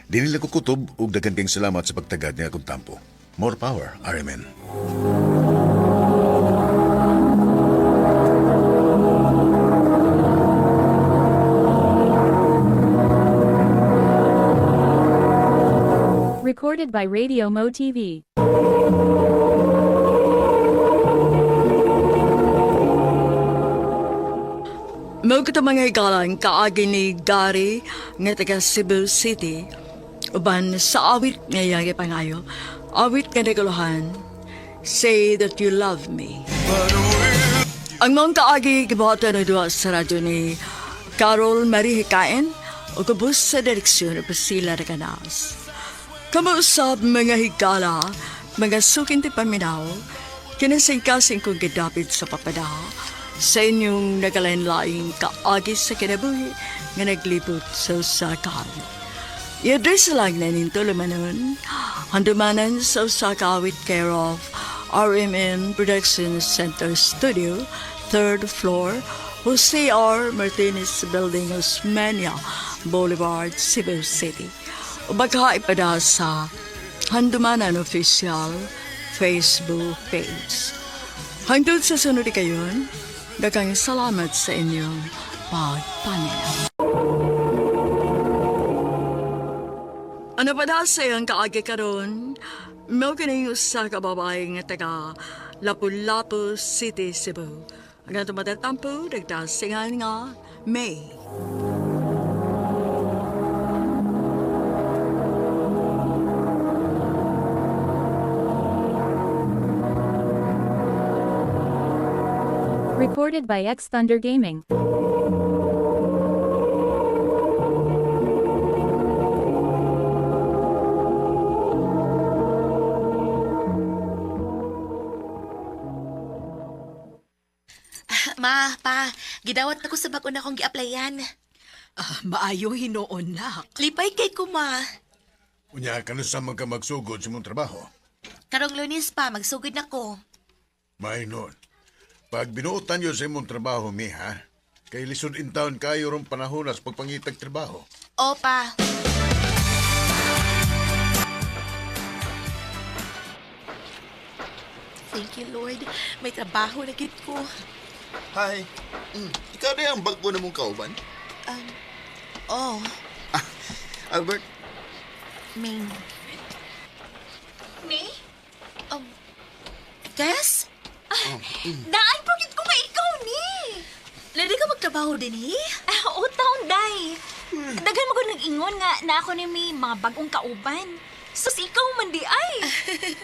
Speaker 8: Di nila ko kutob ug daghan kayong salamat sa pagtagad niya akong tampo. More power, RMN.
Speaker 1: Recorded by Radio Mo TV.
Speaker 6: Mao kita mga higalan kaagi ni Gary nga taga Cebu City. Uban sa awit nga yagi pangayo. Awit nga naguluhan. Say that you love me. Ang mga kaagi kibuhatan na duwa sa radyo ni Carol Marie Hikain o kubus sa direksyon na pasila na kanas. Kamuusap mga higala, mga sukin ti paminaw, kinasingkasing kong gidapit sa papada sa inyong nagalain-laing kaagi sa kinabuhi nga naglibot sa usakan. I-address lang na ninto lumanon, handumanan sa usakawit care of RMN Production Center Studio, 3rd floor, Jose R. Martinez Building, Osmeña Boulevard, Cebu City. O baka ipada sa Handumanan Official Facebook page. Hangtod sa sunod kayon, dagang salamat sa inyong pagpaminaw. Ano pa da sa iyong kaagi karon? May kanyang usa ka babae nga taga Lapu-Lapu City, Cebu. Ang ato matatampo, nagdasingan nga May.
Speaker 1: Recorded by X Thunder Gaming.
Speaker 7: Ma, pa, gidawat na ko sa bago na akong gi-applyan.
Speaker 4: Maayo hinoon na.
Speaker 7: Lipay kay ko, ma.
Speaker 8: Unya ka na sa mga magsugod sa mong trabaho.
Speaker 7: Karong Lunes pa, magsugod na ko.
Speaker 8: Mainon. Pag binuotan yun sa imong trabaho, mi, ha? Kay lisod in town kayo rong panahon as pagpangitag trabaho.
Speaker 7: O, pa. Thank you, Lord. May trabaho na gid ko.
Speaker 2: Hi. Ikaw na yung bago na mong kauban?
Speaker 7: Oh,
Speaker 2: Albert,
Speaker 7: May. May? Tess?
Speaker 10: Daan po gid ko kay ikaw ni.
Speaker 7: Lady ka magtrabaho din, eh?
Speaker 10: Utaon, day. Daghan mo ko nag-ingon nga na ako ni may mga bagong kauban. Sus, ikaw man di ay.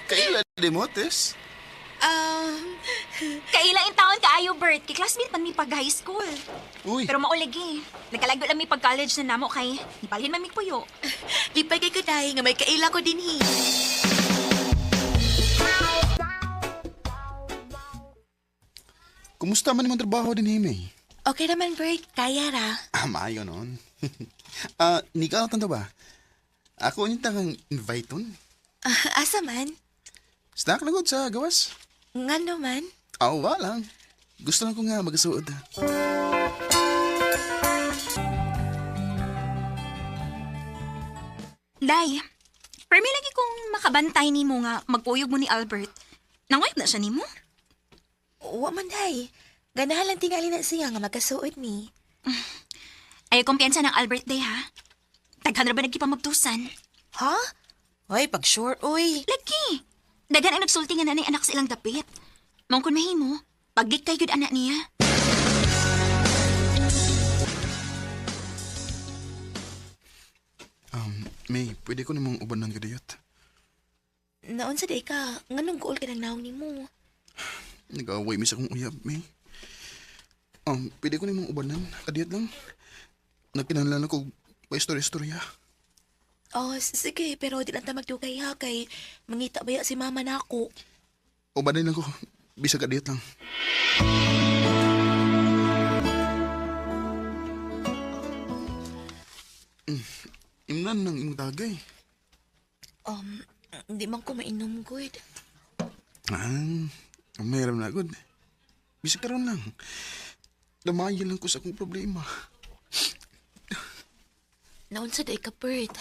Speaker 2: kailan di mo, Tess?
Speaker 10: Kailang taon ka ayo, Bert. Kay classmate man mi pag high school.
Speaker 2: Uy,
Speaker 10: Pero maulagi. Nagkalago lang mi pag college na namo kay nipalhin man mi puyo.
Speaker 7: Lipay kay kuday nga may kaila ko din, eh.
Speaker 2: kumusta man naman trabaho din, Hime?
Speaker 7: Okay naman, Bert. Kaya ra.
Speaker 2: Maayo noon. Nikaw tanto ba? Ako yung tangang invite on.
Speaker 7: Asa man?
Speaker 2: Snack na good sa gawas.
Speaker 7: Nga naman?
Speaker 2: Awa lang. Gusto lang ko nga magsuod.
Speaker 10: Day, permi lagi kong makabantay ni mo nga magpuyog mo ni Albert. Nangayap na siya ni mo?
Speaker 7: Wa man, day. Ganahan lang tingali na siya nga magkasuod ni.
Speaker 10: Ayaw kumpiyansa ng Albert, day, ha? Daghan ra ba nagkipamabtusan?
Speaker 7: Ha? Ay, pag sure, uy.
Speaker 10: Lagi! Daghan ang nagsulti nga nanay anak sa ilang dapit. Mong kun mahimo, pagdik kay gud anak niya.
Speaker 2: May, pwede ko namang ubanan ka dayot.
Speaker 7: Naon sa day ka, nganong goal ka ng naong ni mo?
Speaker 2: Nag-away mi sa kong uyab, May. Pwede ko namang ubanan, kadiyot lang. Nagkinahanglan ako pa istorya-istorya.
Speaker 7: Oh, sige, pero di lang ta magdugay ha, kay mangita baya si mama na ako.
Speaker 2: Ubanan lang ko, bisa kadiyot lang. Imnan ng imong tagay.
Speaker 7: Hindi man ko mainom, good.
Speaker 2: Mayroon na, good. Bisa karon lang. Damayan lang ko sa akong problema.
Speaker 7: Naon sa day ka, Bert.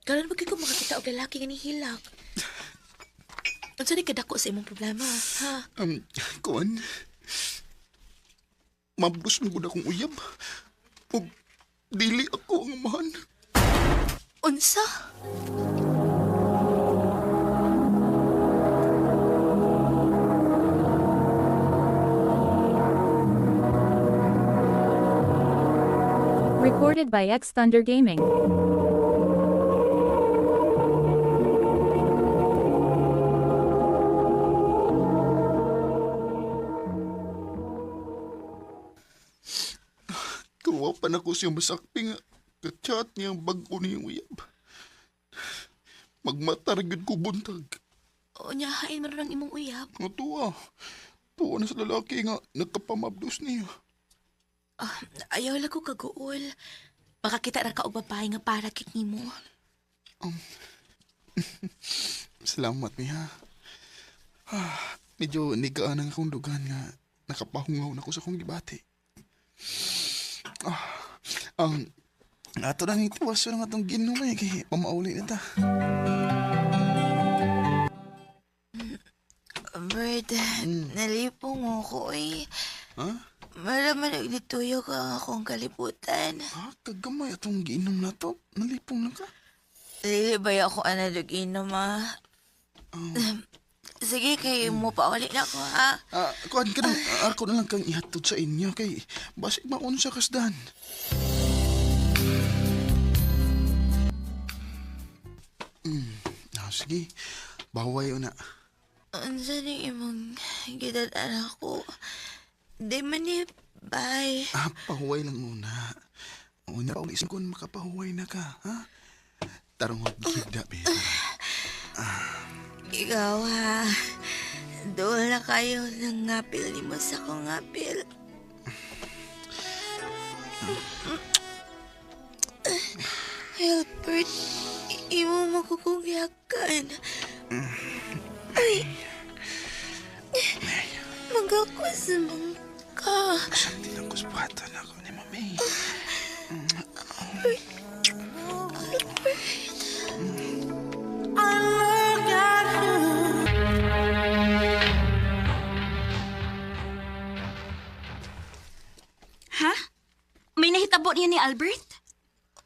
Speaker 7: Karon ba ko makakita og lalaki nga nihilak? Unsa di kadako sa imong problema, ha?
Speaker 2: Kuan. Mabdos mo gud akong uyab. Ug dili ako ang amahan.
Speaker 7: Unsa?
Speaker 1: Recorded by X Thunder Gaming.
Speaker 2: Kawa pa na ko siyang masakpi nga. Kachat niya ang bago niyang uyab. Magmataragid ko buntag.
Speaker 7: O nyahain mo rin ang imong uyab.
Speaker 2: Nga tuwa. Tuwa na sa lalaki nga nagkapamabdos niya.
Speaker 7: Ayaw lang ko kaguol. Makakita ra ka og babae nga para kit nimo.
Speaker 2: Salamat, Miha. Medyo nigaan ang akong dugan nga nakapahungaw na ko sa akong gibati. Ato lang ito, waso lang atong ginumay kay pamauli na ta.
Speaker 7: Bert, nalipong ako eh.
Speaker 2: Ha?
Speaker 7: Maraman nagnituyo ka ang akong kalibutan.
Speaker 2: Kagamay atong giinom na to. Nalipong na ka.
Speaker 7: Lilibay ako anadugino, ma. Sige, kay mo pa ulit na ako, ha?
Speaker 2: Kuhan ka na, ako na lang kang ihatod sa inyo kay basig maun sa kasdan. Sige, baway na.
Speaker 7: Unsa ni imong gidadaan ako? Di man ni, bye.
Speaker 2: Pahuway lang muna. Una, ulisin ko makapahuway na ka, ha? Tarong magigda, baby.
Speaker 7: Ikaw, ha? Doon na kayo ng ngapil ni mo sa kong ngapil. Albert, imo makukungyakan. Ay, magakos mong ka.
Speaker 2: Sakti lang ko sa bata na ako ni Mami.
Speaker 10: Ha? May nahitabo niya ni Albert?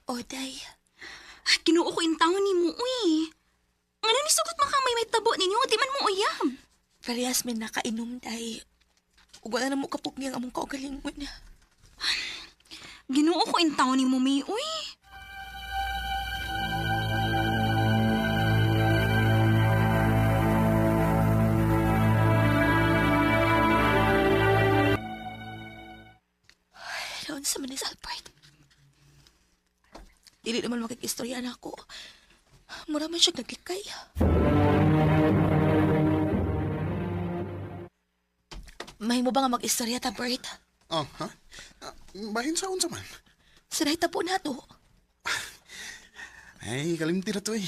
Speaker 7: Oday.
Speaker 10: Kinuo ko yung taon ni mo, uy. Ano ni sugot makamay may tabo ninyo? Di man mo uyab.
Speaker 7: Parehas may nakainom, day. Ug wala na mo kapug niyang among kaugalingon.
Speaker 10: Ginuo ko yung taon ni mo, may, uy.
Speaker 7: Doon sa manis, Albert. Dili naman makikistorya na ako. Mura man siya naglikay. May mo ba nga mag-istorya ta, Bert?
Speaker 2: Ha? Bahin sa unsa man.
Speaker 7: Sanay tapo na to.
Speaker 2: Ay, kalimti na to eh.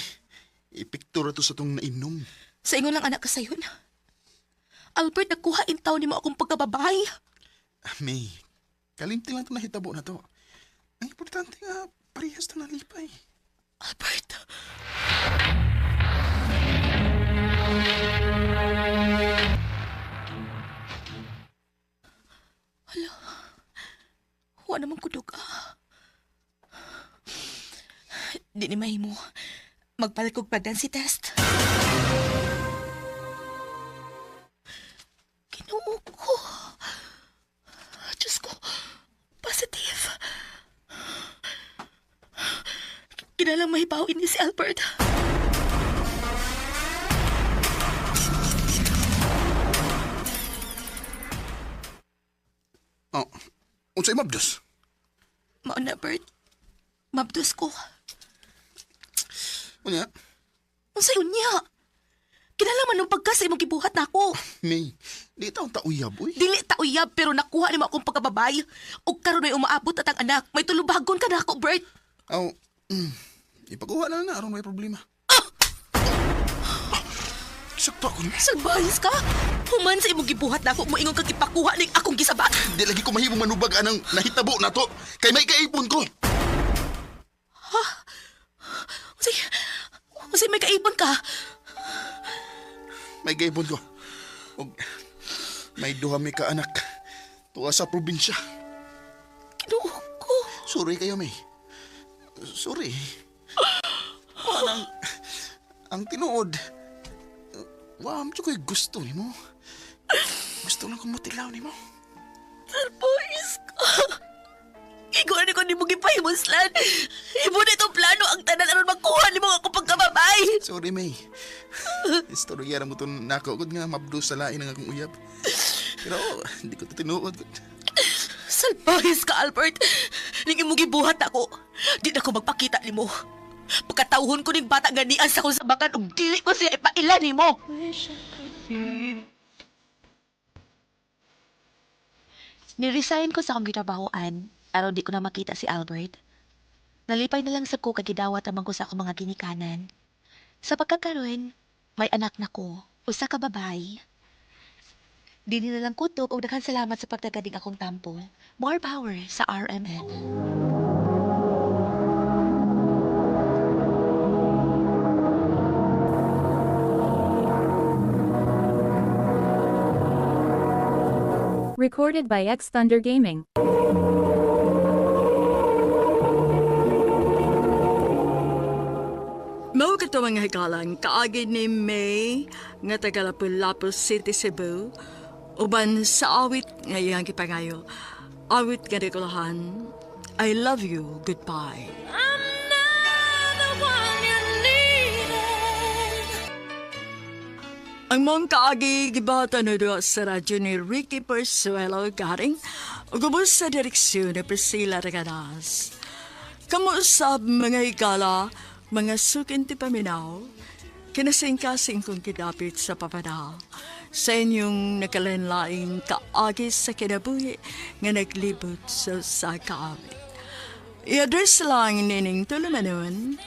Speaker 2: Ipiktura to sa tong nainom.
Speaker 7: Sa ingon lang anak ka sayon. Albert, nagkuha intaw ni mo akong pagkababay.
Speaker 2: May, kalimti lang to nahitabo na to. Ang importante nga, parehas na nalipay.
Speaker 7: Albert. Hala. Huwag naman kuduga.
Speaker 3: Di ni mahimo. Magpalikog pregnancy test. Ginoo ko. Diyos ko. Positive. Kinalang mahibawin ni si Albert.
Speaker 2: Oh, unsay mabdos?
Speaker 3: Mao na, Bert. Mabdos ko.
Speaker 2: Unya,
Speaker 3: Unsay unya? Kinala man nung pagka sa imong gibuhat na ako.
Speaker 2: May, di taong tauyab, uy.
Speaker 3: Dili ta uyab pero nakuha nimo akong pagkababay. O karon ay umaabot at ang anak. May tulubagon ka na ako, Bert.
Speaker 2: Aw, ipakuha na aron may problema. Sakto ako ni.
Speaker 3: Salbayas ka? Human sa imong gibuhat na ako, moingon kang ipakuha ning akong gisabat.
Speaker 2: Di lagi ko mahimong manubag anang nahitabo na to. Kay may kaipon ko.
Speaker 3: Unsay may kaipon ka?
Speaker 2: May kaipon ko. Og may duha mi ka anak. Tuwa sa probinsya.
Speaker 3: Ginoo ko.
Speaker 2: Sorry kayo, May. Sorry. Anang, ang tinuod. Wam, ko'y gusto ni mo. Gusto lang kong matilaw ni mo.
Speaker 3: Salbayas ka. Ikaw ni ko ni mo gipahimuslan. Ibo na itong plano ang tanan aron magkuha ni mo ako pagkababay.
Speaker 2: Sorry, May. Istorya mo itong nakakod nga mabdos sa lain ng akong uyab. Pero hindi ko ito tinuod.
Speaker 3: Salbayas ka, Albert. Ning imong gibuhat ako. Di na ko magpakita ni mo. Pagkatauhon ko ning bata nga nian sa ko sa bakan ug dili ko siya ipailan ni mo. Niresign ko sa akong ginabahoan aron di ko na makita si Albert. Nalipay na lang sa ko kagidawat amang ko sa akong mga ginikanan. Sa pagkakaroon, may anak na ko, usa ka babae. Dili na lang kutob og daghang salamat sa pagtagading akong tampo. More power sa RMN.
Speaker 1: Recorded by X Thunder Gaming.
Speaker 6: Mao kato mga hikalang kaagi ni May nga taga Lapu-Lapu City, Cebu. Uban sa awit nga iyang kipangayo. Awit nga rekulahan, I love you, goodbye. Ang mong kaagi gibata na doon sa radyo ni Ricky Persuelo garing ugubos sa direksyon ni Priscilla Reganas. Kamusab mga higala, mga sukin ti paminaw, kinasing-kasing kong kidapit sa papanaw sa inyong nakalanlaing kaagi sa kinabuhi nga naglibot sa kaawit. I-address lang nining tulumanon,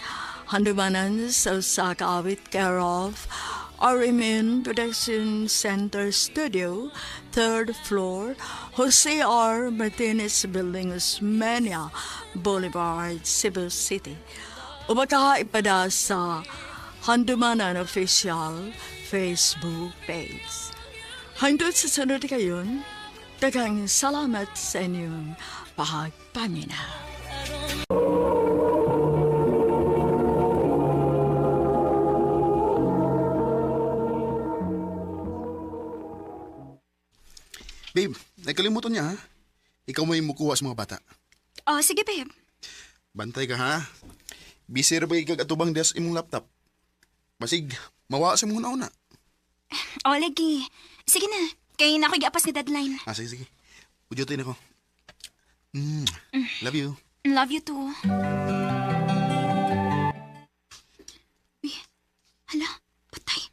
Speaker 6: handumanan sa kaawit care of RMN Production Center Studio, 3rd floor, Jose R. Martinez Building, Osmeña Boulevard, Cebu City. O makakaipada sa Handumanan Official Facebook page. Hangtod sa sunod kayon, daghang salamat sa inyong pagpaminaw.
Speaker 2: Babe, nagkalimutan niya ha? Ikaw mo yung mukuha sa mga bata.
Speaker 10: Oh, sige, babe.
Speaker 2: Bantay ka ha? Busy ra ba ikagatubang des imong laptop? Basig, mawa sa mong una.
Speaker 10: Oh, lagi. Sige na. Kaya na ako giapas ni deadline.
Speaker 2: Sige, sige. Udyutin ako. Love you.
Speaker 10: Love you too. Uy, hala, patay.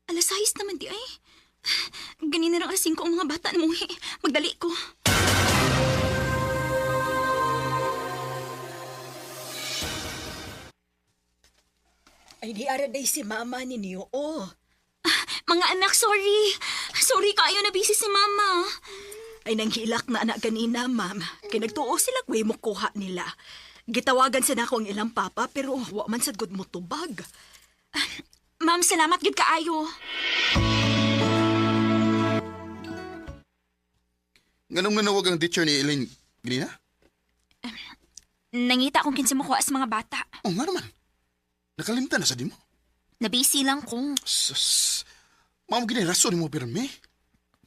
Speaker 10: Alas 6 naman di ay. Ganin na lang alas 5 ang mga bata mo eh. Magdali ko.
Speaker 4: Ay, di araday si mama ninyo, oh.
Speaker 10: Mga anak, sorry. Sorry kayo na busy si mama.
Speaker 4: Ay, nanghilak na anak ganina, ma'am. Kaya nagtuo sila kwe mo kuha nila. Gitawagan sa nako ang ilang papa, pero wa man sad gud mo tubag.
Speaker 10: Ma'am, salamat gud kaayo.
Speaker 2: Ganong nanawag ang teacher ni Elaine ganina?
Speaker 10: Nangita akong kinsa mo kuha sa mga bata.
Speaker 2: Oh, nga naman. Nakalimtan na sa di mo.
Speaker 10: Nabisi lang ko.
Speaker 2: Sus. Mao gini rason mo pirmi.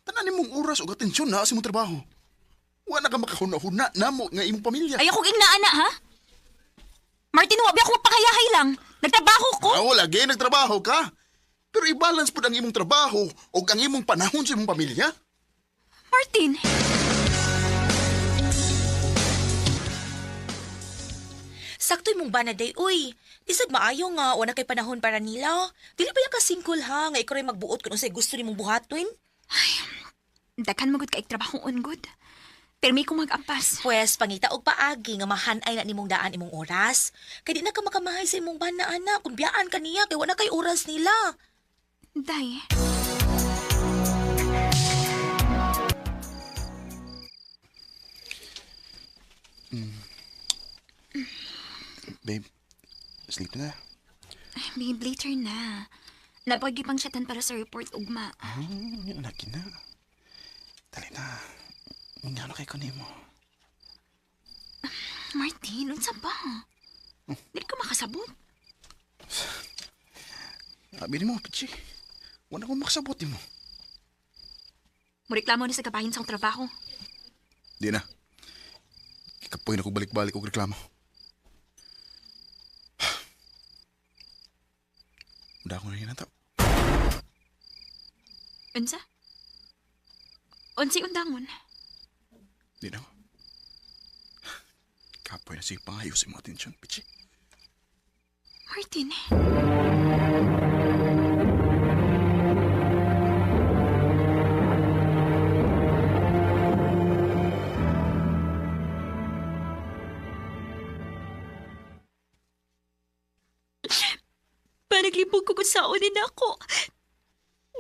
Speaker 2: Tanan mong oras o atensyon na sa imong trabaho. Wa na ka makahuna-huna namo nga imong pamilya.
Speaker 10: Ay ako ignaana, ha? Martin, wabi ako magpakayahay lang. Nagtrabaho ko.
Speaker 2: Lagi nagtrabaho ka. Pero i-balance po ang imong trabaho o ang imong panahon sa imong pamilya.
Speaker 10: Martin!
Speaker 7: Sakto'y mong bana day, uy. Isag maayo nga, wala kay panahon para nila. Dili ba yung kasingkol ha, nga ikaw rin magbuot kung sa'y gusto ni mong buhaton?
Speaker 10: Dakan magod kaig trabaho ungod. Permi ko mag-ampas.
Speaker 7: Pwes, pangita og paagi nga mahanay na nimong daan imong oras. Kaya di na ka makamahay sa imong bana, anak. Kung biyaan ka niya, kaya wala kay oras nila.
Speaker 10: Day.
Speaker 2: Babe, sleep na.
Speaker 10: Babe, later na. Napagipang chatan para sa report, ugma.
Speaker 2: Yun na kina. Dali na. Mingano kay kunin mo.
Speaker 10: Martin, unsa ba? Dili ka makasabot.
Speaker 2: Sabi mo, Pichi. Wala akong makasabot mo.
Speaker 10: Mureklamo na sa kabahin sa trabaho.
Speaker 2: Di na. Kapoy na ko balik-balik og reklamo. Udah ako na hinataw.
Speaker 10: Unsa? Unsi undangon?
Speaker 2: Di na. Kapoy na siya pangayos sa mga atensyon, Pichi.
Speaker 10: Martin. Panaglibog ko kung saonin ako.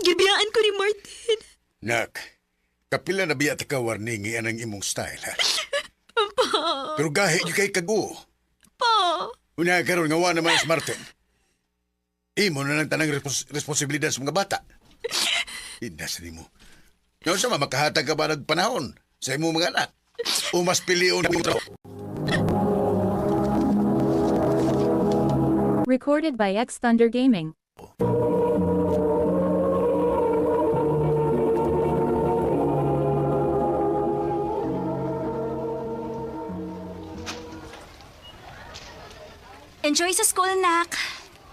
Speaker 10: Gibiyaan ko ni Martin.
Speaker 8: Nak, kapila na biya ka warning anang imong style, ha?
Speaker 10: Pa.
Speaker 8: Pero gahi yung kay kago.
Speaker 10: Pa.
Speaker 8: Una karon nga wa naman si Martin. Imo na lang tanang responsibilidad sa mga bata. Inas mo. Ngayon sa makahatag ka ba nagpanahon sa imong mga anak? O mas pilion ang trabaho?
Speaker 1: Recorded by X Thunder Gaming.
Speaker 10: Enjoy sa school, nak.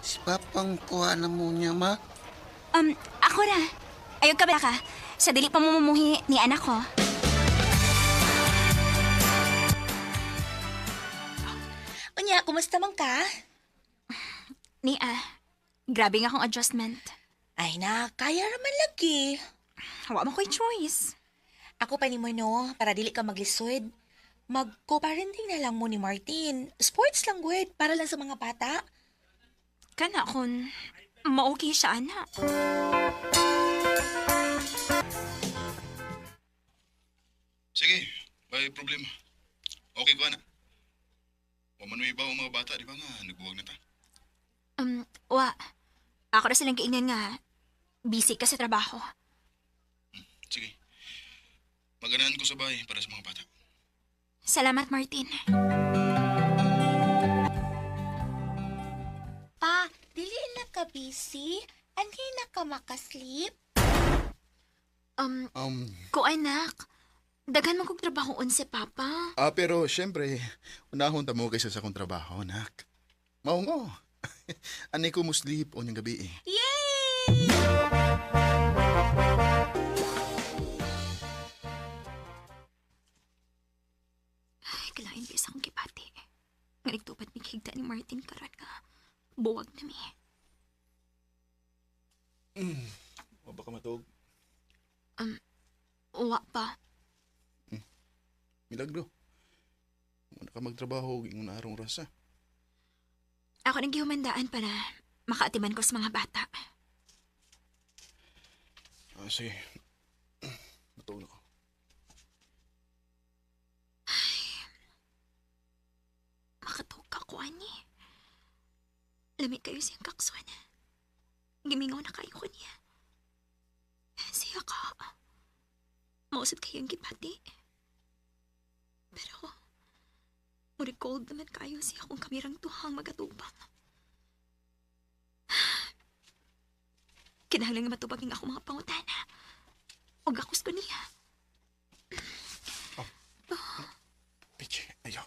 Speaker 13: Si Papang kuha na mo niya, ma.
Speaker 10: Ako na. Ayog ka ba ka? Sa dili pa mumumuhi ni anak ko.
Speaker 7: Unya, kumusta man ka?
Speaker 10: Grabe nga akong adjustment.
Speaker 7: Ay na, kaya naman lagi.
Speaker 10: Hawa mo ko'y choice.
Speaker 7: Ako pa ni mo, no, para dili ka maglisod. Mag-co-parenting na lang mo ni Martin. Sports lang, good, para lang sa mga bata.
Speaker 10: Kana kung ma-okay siya, anak.
Speaker 2: Sige, may problema. Okay ko, anak. Wamanuy ba ang mga bata, di ba nga? Nagbuwag na ta.
Speaker 10: Wa. Ako na silang kaingnan nga. Busy ka sa trabaho.
Speaker 2: Sige. Maganahan ko sa bahay para sa mga bata.
Speaker 10: Salamat, Martin.
Speaker 7: Pa, dili na ka busy? Hindi na ka makasleep?
Speaker 10: Ko anak. Daghan mo kong trabahoon si Papa.
Speaker 2: Pero syempre, unahon ta mo kaysa sa akong trabaho, anak. Mao mo. Anay ko mo sleep o niyang gabi eh.
Speaker 7: Yay!
Speaker 10: Ay, kalain bis akong kipati. Nga nagtupat mi kigda ni Martin karon nga. Buwag na mi.
Speaker 2: O baka matog.
Speaker 10: Wa pa.
Speaker 2: Milagro. Muna ka magtrabaho, ingon na arong rasa.
Speaker 10: Ako nang gihumandaan para makaatiman ko sa mga bata.
Speaker 2: Sige. Matog na ko.
Speaker 10: Makatog ka ko, ani. Lamig kayo siyang kakson. Gimingaw na kayo ko niya. Siya ka. Mausap kayong gipati. Pero, Murikold naman kayo siya kung kamirang tuhang magatubang. Kinahanglan nga matubagin ako mga pangutana. O gakos ko niya.
Speaker 2: Pichi, ayaw.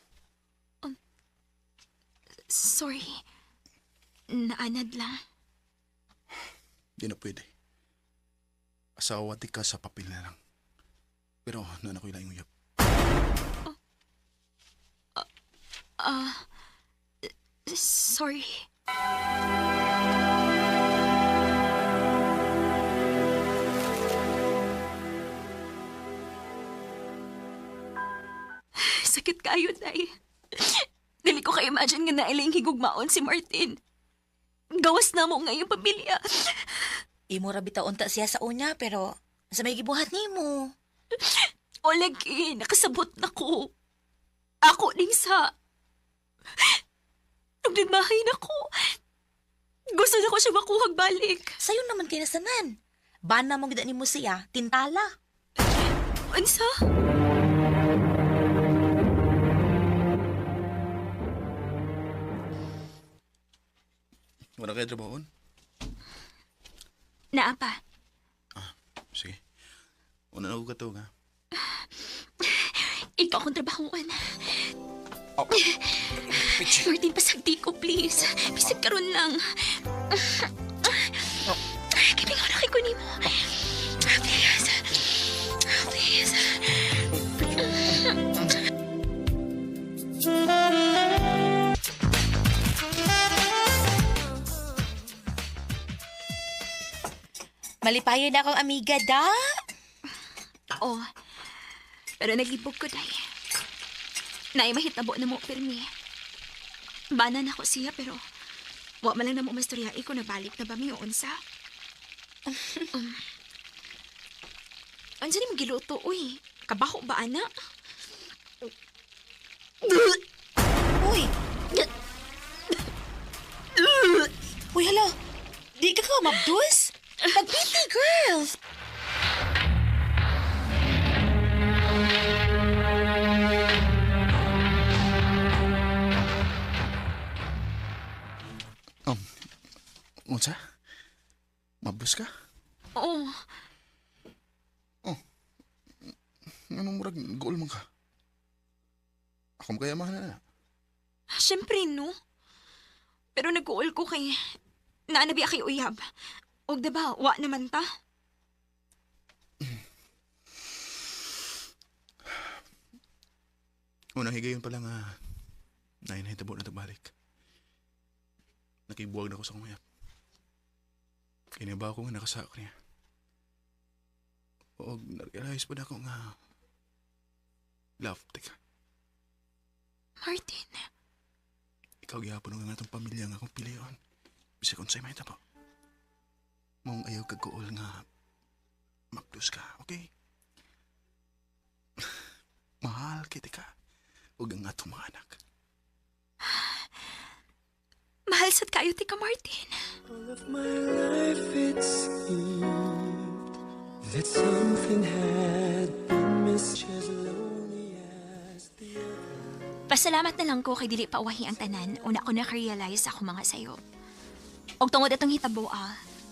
Speaker 10: Sorry. Naanad lang.
Speaker 2: Di na pwede. Asawa di ka sa papel na lang. Pero nana ko ilang uyab.
Speaker 10: Sorry. Sakit kayo, Day. Dili ko ka-imagine nga nailing higugmaon si Martin. Gawas na mo ngayong pamilya.
Speaker 3: Imo ra bitaon ta siya sa una pero sa may gibuhat nimo.
Speaker 10: O lagi, nakasabot na ko. Ako ding sa... Nagdadmahay na ko. Gusto na ko siya makuhag balik.
Speaker 3: Sayo naman kinasanan. Bana mo gid nimo siya, tintala.
Speaker 10: Ansa?
Speaker 2: Wala kayo trabahon?
Speaker 10: Naapa.
Speaker 2: Sige. Una na ko katog, ha?
Speaker 10: Ikaw akong trabahoan.
Speaker 2: Oh. Pichi.
Speaker 10: Martin, pasagdi ko, please. Bisag karon lang. Kibingaw na kay kunin mo. Please. Please.
Speaker 3: Malipayon na akong amiga, da.
Speaker 10: Oo. Pero nag-ibog ko, Day. Naay mahitabo na mo, pirmi. Banan ako siya, pero wa man lang na mo mastoryai ko nabalik na ba mi o unsa. Ansa ni magiluto, uy? Kabaho ba, ana?
Speaker 3: Uy! Uy, hala. Di ka ka mabdus? Pag-PT, girl!
Speaker 2: Unsa? Mabus ka?
Speaker 10: Oo.
Speaker 2: Anong murag goal mo ka? Ako makayamahan na.
Speaker 10: Siyempre, no? Pero nag-uol ko kay... Naanabi kay uyab. Og diba, wa naman ta?
Speaker 2: Unang higayon pa lang nahinahitabo na balik. Nakibuwag na ako sa kumayap. Kiniba ako nga nakasako niya. O na-realize pa na ako nga love, teka.
Speaker 10: Martin.
Speaker 2: Ikaw gyapon nga itong pamilya nga akong piliyon. Bisa kung sa'yo mahitabo. Mong ayaw kagkuol nga magdus ka, okay? Mahal kita ka. Huwag ang atong mga anak.
Speaker 10: Mahal sad kayo, tika Martin.
Speaker 14: All of my life it seemed that something had been missed as lonely as the other.
Speaker 10: Pasalamat na lang ko kay dili pauwahi ang tanan. Una ko na-realize ako mga sayo. Og tungod atong hitabo,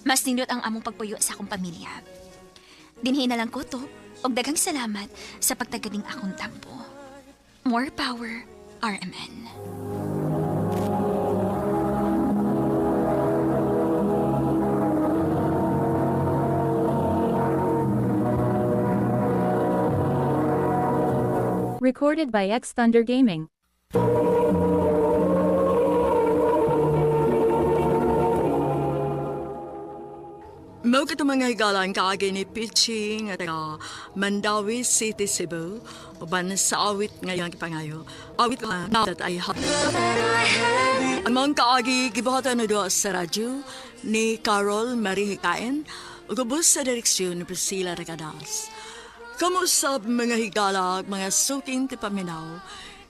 Speaker 10: mas nindot ang among pagpuyo sa akong pamilya. Dinhi na lang ko to, og daghang salamat sa pagtaganing akong tampo. More power, RMN.
Speaker 1: Recorded by X Thunder Gaming.
Speaker 6: Mau ka mga higalan kaagay ni Pichi nga taga Mandawi City, Cebu. Uban sa awit ngayong kipangayo. Awit ka na ay ang mga kaagi gibuhatan na doon sa radyo ni Carol Marie Hikain. Ugubos sa direksyon ni Priscilla Regadas. Kamusta mga higala, mga suking tipaminaw,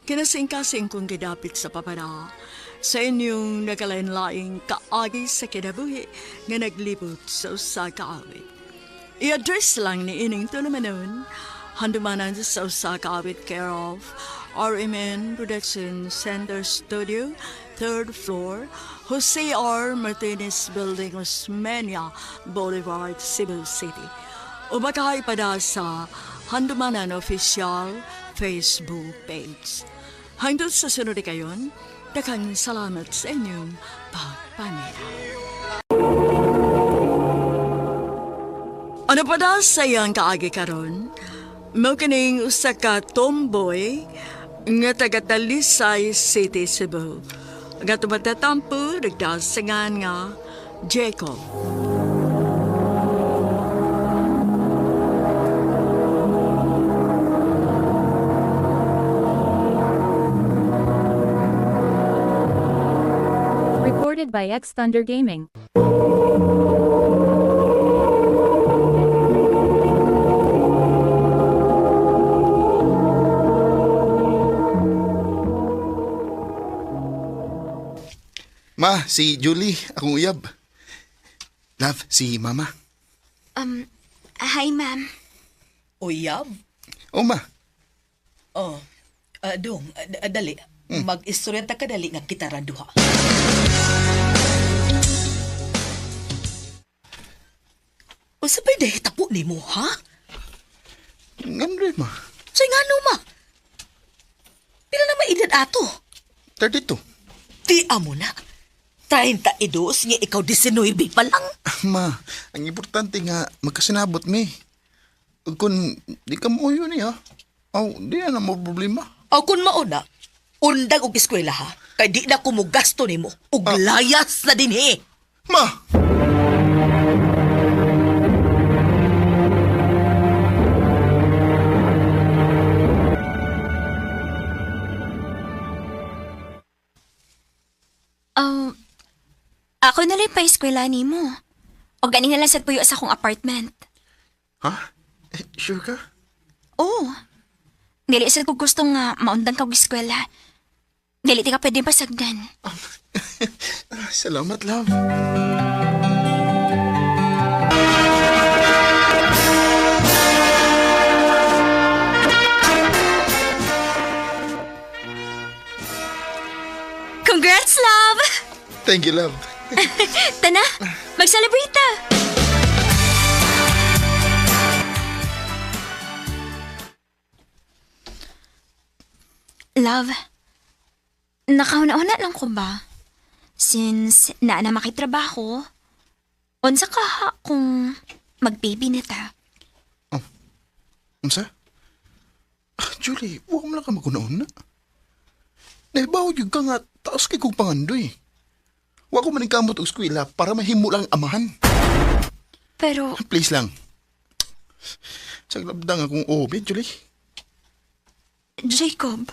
Speaker 6: kinasing-kasing kong gidapit sa papara, sa inyong nagalain-laing kaagi sa kinabuhi nga naglibot sa usa kaawit. I-address lang ni ining tulamanon, handumanan sa usa kaawit care of RMN Production Center Studio, 3rd floor, Jose R. Martinez Building, Osmeña Boulevard, Cebu City. O makaipada sa Handumanan Official Facebook page. Hanggang sa sunod kayon, daghang salamat sa inyong pagpamera. Ano pa daw sa iyang kaagi karon? Mao kining usa ka tomboy nga taga Talisay City, Cebu. Nga tumatatampo nagdasangan nga Jacob.
Speaker 1: Recorded by X Thunder Gaming.
Speaker 2: Ma, si Julie, akong uyab. Love, si Mama.
Speaker 10: Hi, ma'am.
Speaker 11: Uyab?
Speaker 2: O ma,
Speaker 11: Oh, dong, dali. Mag-istorya ta kadali nga kita raduha. O sabay dahi tapo ni mo, ha?
Speaker 2: ngano rin ma.
Speaker 11: Say nga no, ma. Pila na maedad ato?
Speaker 2: 32.
Speaker 11: Di amo na. 32 nga ikaw 19 pa lang.
Speaker 2: Ma, ang importante nga magkasinabot mi. Kung di ka mo yun ha, di na mo problema.
Speaker 11: O kung mauna, undag og eskwela ha. Kay di na ko mo gasto ni mo. Ug layas na din he.
Speaker 2: Ma!
Speaker 10: Ako na lang pa eskwela ni mo. O ganing na lang sa puyo sa akong apartment.
Speaker 2: Ha? Sure ka?
Speaker 10: Oo. Dili sa ko gusto nga maundan ka og eskwela. Dili ti ka pwede pasagdan.
Speaker 2: Salamat, love.
Speaker 10: Congrats, love!
Speaker 2: Thank you, love.
Speaker 10: Tana, mag-celebrate ta! Love, nakauna-una lang ko ba? Since na makitrabaho, unsa ka ha kung mag-baby na ta?
Speaker 2: Unsa? Julie, huwag mo lang ka maguna-una. Nahibaw yung ka nga, taos kay kong pangandoy. Huwag ko maningkamot og eskwela para mahimo lang amahan.
Speaker 10: Pero,
Speaker 2: Please lang. Saglabdang akong obe, Julie.
Speaker 10: Jacob,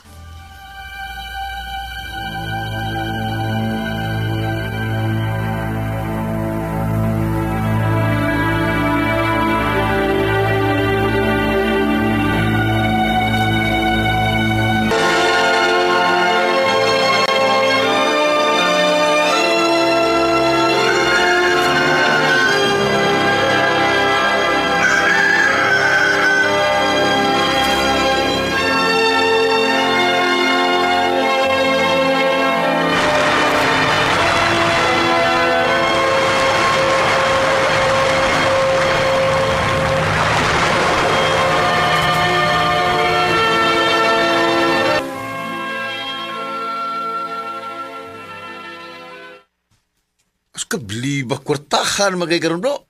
Speaker 8: Kabliba kwartahan magay karon bro.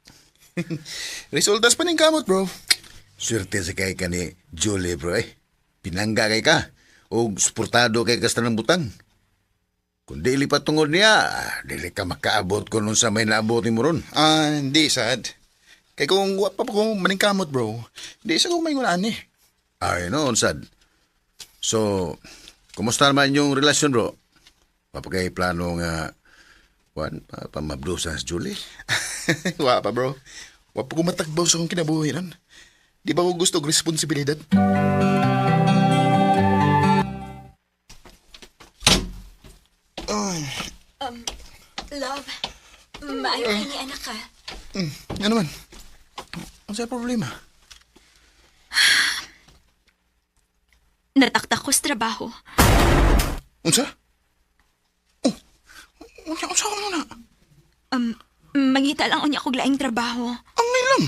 Speaker 2: Resultas pa ning kamot, bro.
Speaker 8: Swerte sa kay ka ni Julie bro eh. Pinangga kay ka. O suportado kay kasta ng butang. Kung dili pa tungod niya, dili ka makaabot ko nun sa may naabot ni mo ron.
Speaker 2: Hindi, sad. Kay kung wa pa ko maningkamot, bro, di sa kong may ngulaan eh.
Speaker 8: Ay no, sad. So, kumusta naman yung relasyon bro? Papagay plano nga pamabdo sa Julie?
Speaker 2: Wa pa, bro. Wa pa ko matakbaw sa akong kinabuhiran. Di ba ko gusto og responsibilidad?
Speaker 10: love, maayo ni anak ka.
Speaker 2: Ano man? Ano sa problema?
Speaker 10: Nataktak ko sa trabaho.
Speaker 2: Unsa? Oh, unsa ko muna?
Speaker 10: Mangita lang unya kog laing trabaho.
Speaker 2: Ang ngay lang.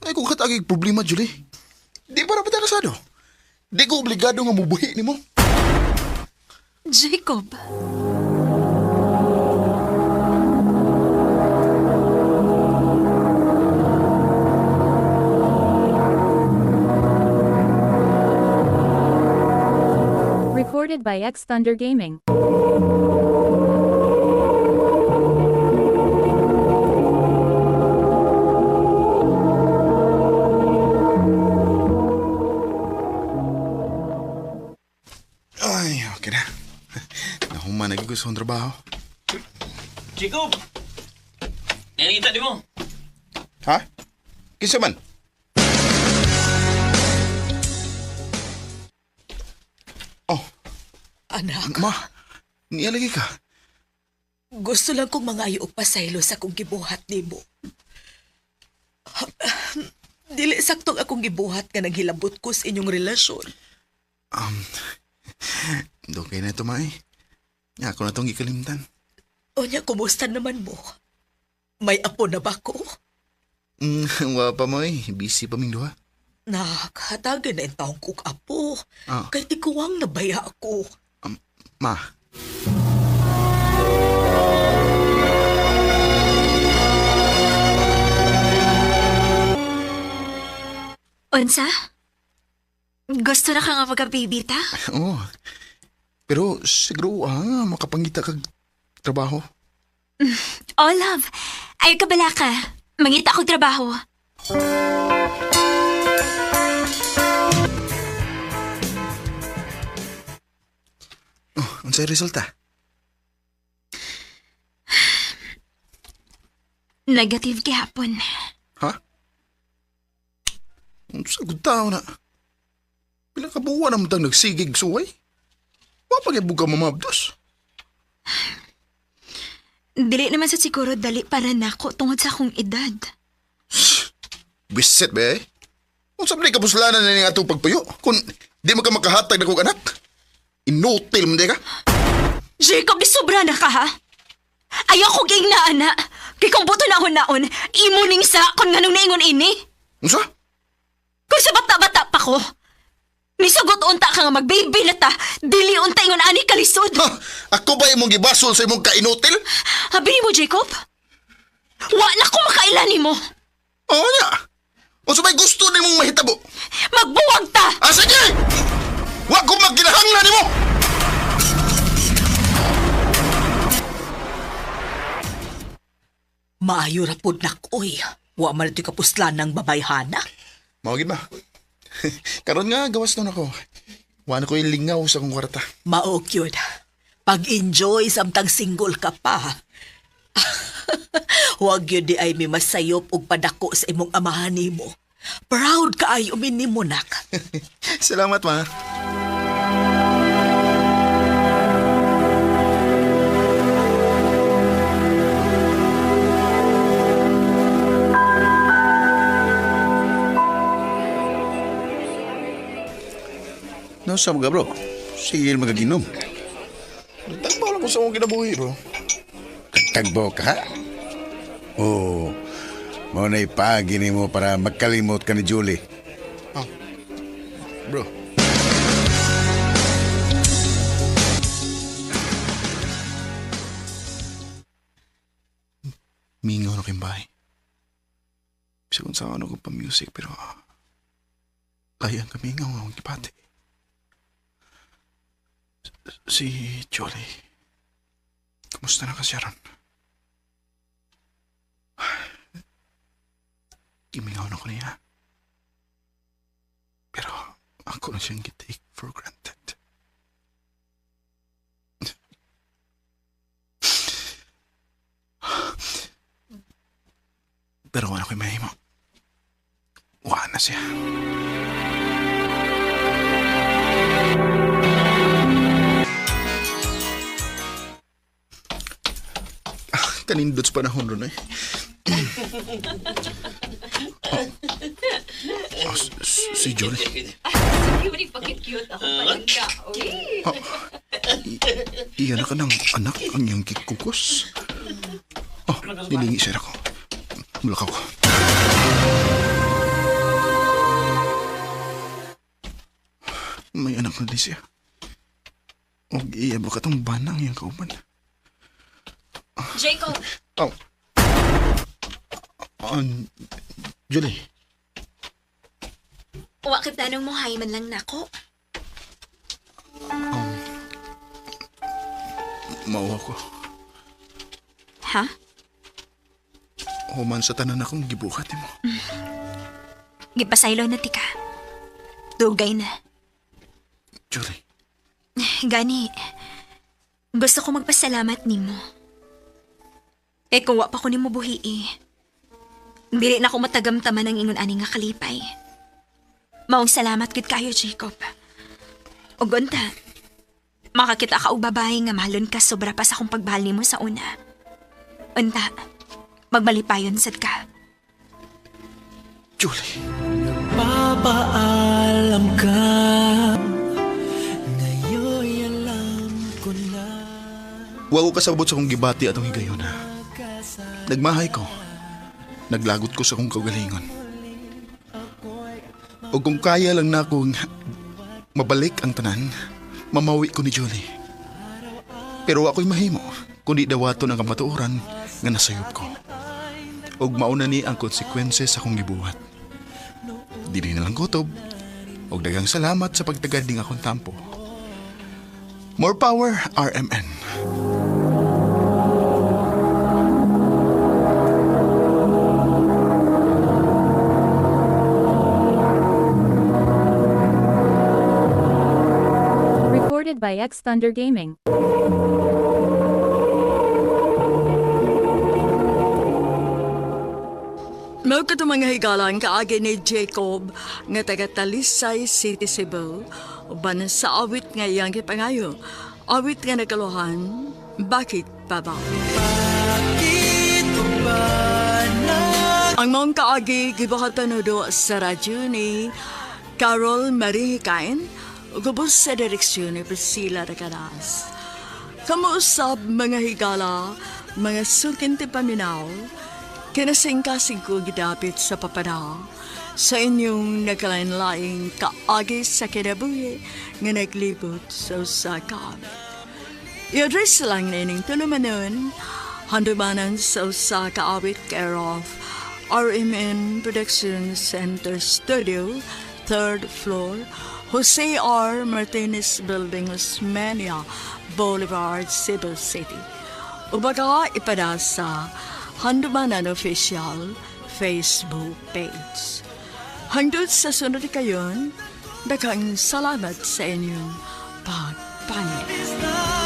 Speaker 2: Ay kung katagig problema, Julie. Di para ba tayo kasado? Di ko obligado nga mubuhi ni mo.
Speaker 10: Jacob.
Speaker 1: Recorded by X Thunder Gaming.
Speaker 2: Ay, okay na. Nahuman na gusto ang trabaho.
Speaker 9: Jacob! Nakikita di mo?
Speaker 2: Ha? Kinsa man? Oh,
Speaker 11: Anak,
Speaker 2: ma. Niyalagi ka.
Speaker 11: gusto lang kong mangayo og pasaylo sa akong gibuhat nimo. Dili saktong akong gibuhat nga naghilabot ko sa inyong relasyon.
Speaker 2: Okay na ito, Mai. Nga ako na itong ikalimtan.
Speaker 11: Onya, kumusta naman mo? May apo na ba ko?
Speaker 2: Wa pa, Mai. Busy pa ming duha.
Speaker 11: Nakatagan na yung taong kong apo.
Speaker 2: Ah.
Speaker 11: Kay tikuwang nabaya ako.
Speaker 2: Ma.
Speaker 10: Unsa? Gusto na ka nga magka-baby ta?
Speaker 2: Oo. Pero siguro, makapangita kag trabaho.
Speaker 10: Oh, love. Ay ka bala ka. Mangita ko trabaho.
Speaker 2: Oh, unsay resulta?
Speaker 10: Negative gihapon.
Speaker 2: Ha? Sagod tao na. Bilang kabuwa naman tang nagsigig suway. Wapagibog ka mamabdos.
Speaker 10: Dili naman sa siguro dali para nako tungod sa akong edad.
Speaker 2: Bisit ba eh? Kung sabi ka puslanan na nga itong pagpuyo, kung di mo ka makahatag na kong anak, inutil mo di ka?
Speaker 10: Jacob, sobra na ka ha? Ayaw ko ging na ana. Kay kung buto na naon, imo ning sa kung nganong naingon ini.
Speaker 2: Unsa?
Speaker 10: Kung sa bata-bata pa ko, nisugot unta ka nga mag-baby na ta, dili unta ingon ani kalisod.
Speaker 2: Ha? Ako ba imong gibasol sa imong kainutil?
Speaker 10: Habi mo, Jacob? Wa na ko makailan mo.
Speaker 2: Oo niya. O sabay gusto ni mong mahitabo.
Speaker 10: Magbuwag ta!
Speaker 2: Sige! Wa ko magginahanglan ni mo!
Speaker 11: Maayo rapod na ko'y. Wa man ito'y kapuslan ng babayhana.
Speaker 2: Mawagin ba? Karon nga, gawas nun ako. Wa na ko yung lingaw sa kong kwarta.
Speaker 11: Maok yun. Pag-enjoy samtang single ka pa. Huwag yun di ay may masayop og padako sa imong amahan nimo. Proud ka ay umini mo, nak.
Speaker 2: Salamat, ma.
Speaker 8: Nasa mga bro? Sige magaginom.
Speaker 2: Nagtagbaw lang ko sa akong kinabuhi, bro.
Speaker 8: Tagbo ka ha? Oo. Mo na ipagini mo para magkalimot ka ni Julie.
Speaker 2: Bro. Mingaw na kayong bahay. Bisa kung saan ako pa music, pero layang kami nga akong kipati. Si Jolie. Kumusta na ka siya ron? Imingaw na ko niya. Pero ako na siyang take for granted. Pero ano ko'y mahimo? Waan na siya. Kanindot sa panahon ron eh. Si Jolie.
Speaker 3: Yun, ipakit-cute ako palangga. Uy.
Speaker 2: Iyan na ka ng anak ang iyong kikukos. Oh, nilingi siya ako. Mulakaw ko. May anak na din siya. O iya ba katong banang iyang kauban?
Speaker 10: Jacob!
Speaker 2: Oh. Julie.
Speaker 10: Wa kay tanong mo hay man lang nako.
Speaker 2: Mauwa ko.
Speaker 10: Ha?
Speaker 2: Human sa tanan akong gibuhat mo.
Speaker 10: Gipasaylo na tika. Dugay na.
Speaker 2: Julie.
Speaker 10: Gani. Gusto ko magpasalamat nimo. Kung wa pa ko nimo buhi dili na ko matagamtaman ang ingon ani nga kalipay. Maong salamat gid kayo, Jacob. Ug unta, makakita ka og babae nga mahalon ka sobra pa sa akong pagmahal nimo sa una. Unta, magbalipayon sad ka.
Speaker 2: Julie.
Speaker 14: Papaalam ka. Ngayon'y alam ko na.
Speaker 2: Wa ko kasabot sa akong gibati atong higayon ha. Nagmahay ko. Naglagot ko sa akong kaugalingon. O kung kaya lang na akong mabalik ang tanan, mamawi ko ni Julie. Pero ako'y mahimo, kundi dawaton ang kamatuoran nga nasayop ko. Og mauna ni ang konsekwense sa akong gibuhat. Dili na lang kutob, og daghang salamat sa pagtagading akong tampo. More power, RMN.
Speaker 1: Recorded by X Thunder Gaming.
Speaker 6: Mao ka mga higalan kaagi ni Jacob nga taga Talisay City, Cebu. Uban sa awit nga iyang gipangayo. Awit nga nagaluhan, bakit pa ba? Ang mong kaagi gibahatan do sa radyo ni Carol Marie Hikain, gubos sa direksyon ni Priscilla Recadas. Kamuusap mga higala, mga sukinti paminaw, kinasing-kasing ko gidapit sa papanaw sa inyong nagkalain-laing kaagi sa kinabuhi nga naglibot sa usakam. I-address lang na ining tulumanon, handumanan sa usa kaawit care of RMN Production Center Studio, 3rd floor, Jose R. Martinez Building, Osmeña Boulevard, Cebu City. Ubaga ipada sa Handumanan Official Facebook page. Hangtod sa sunod kayon, daghang salamat sa inyong pagpanig.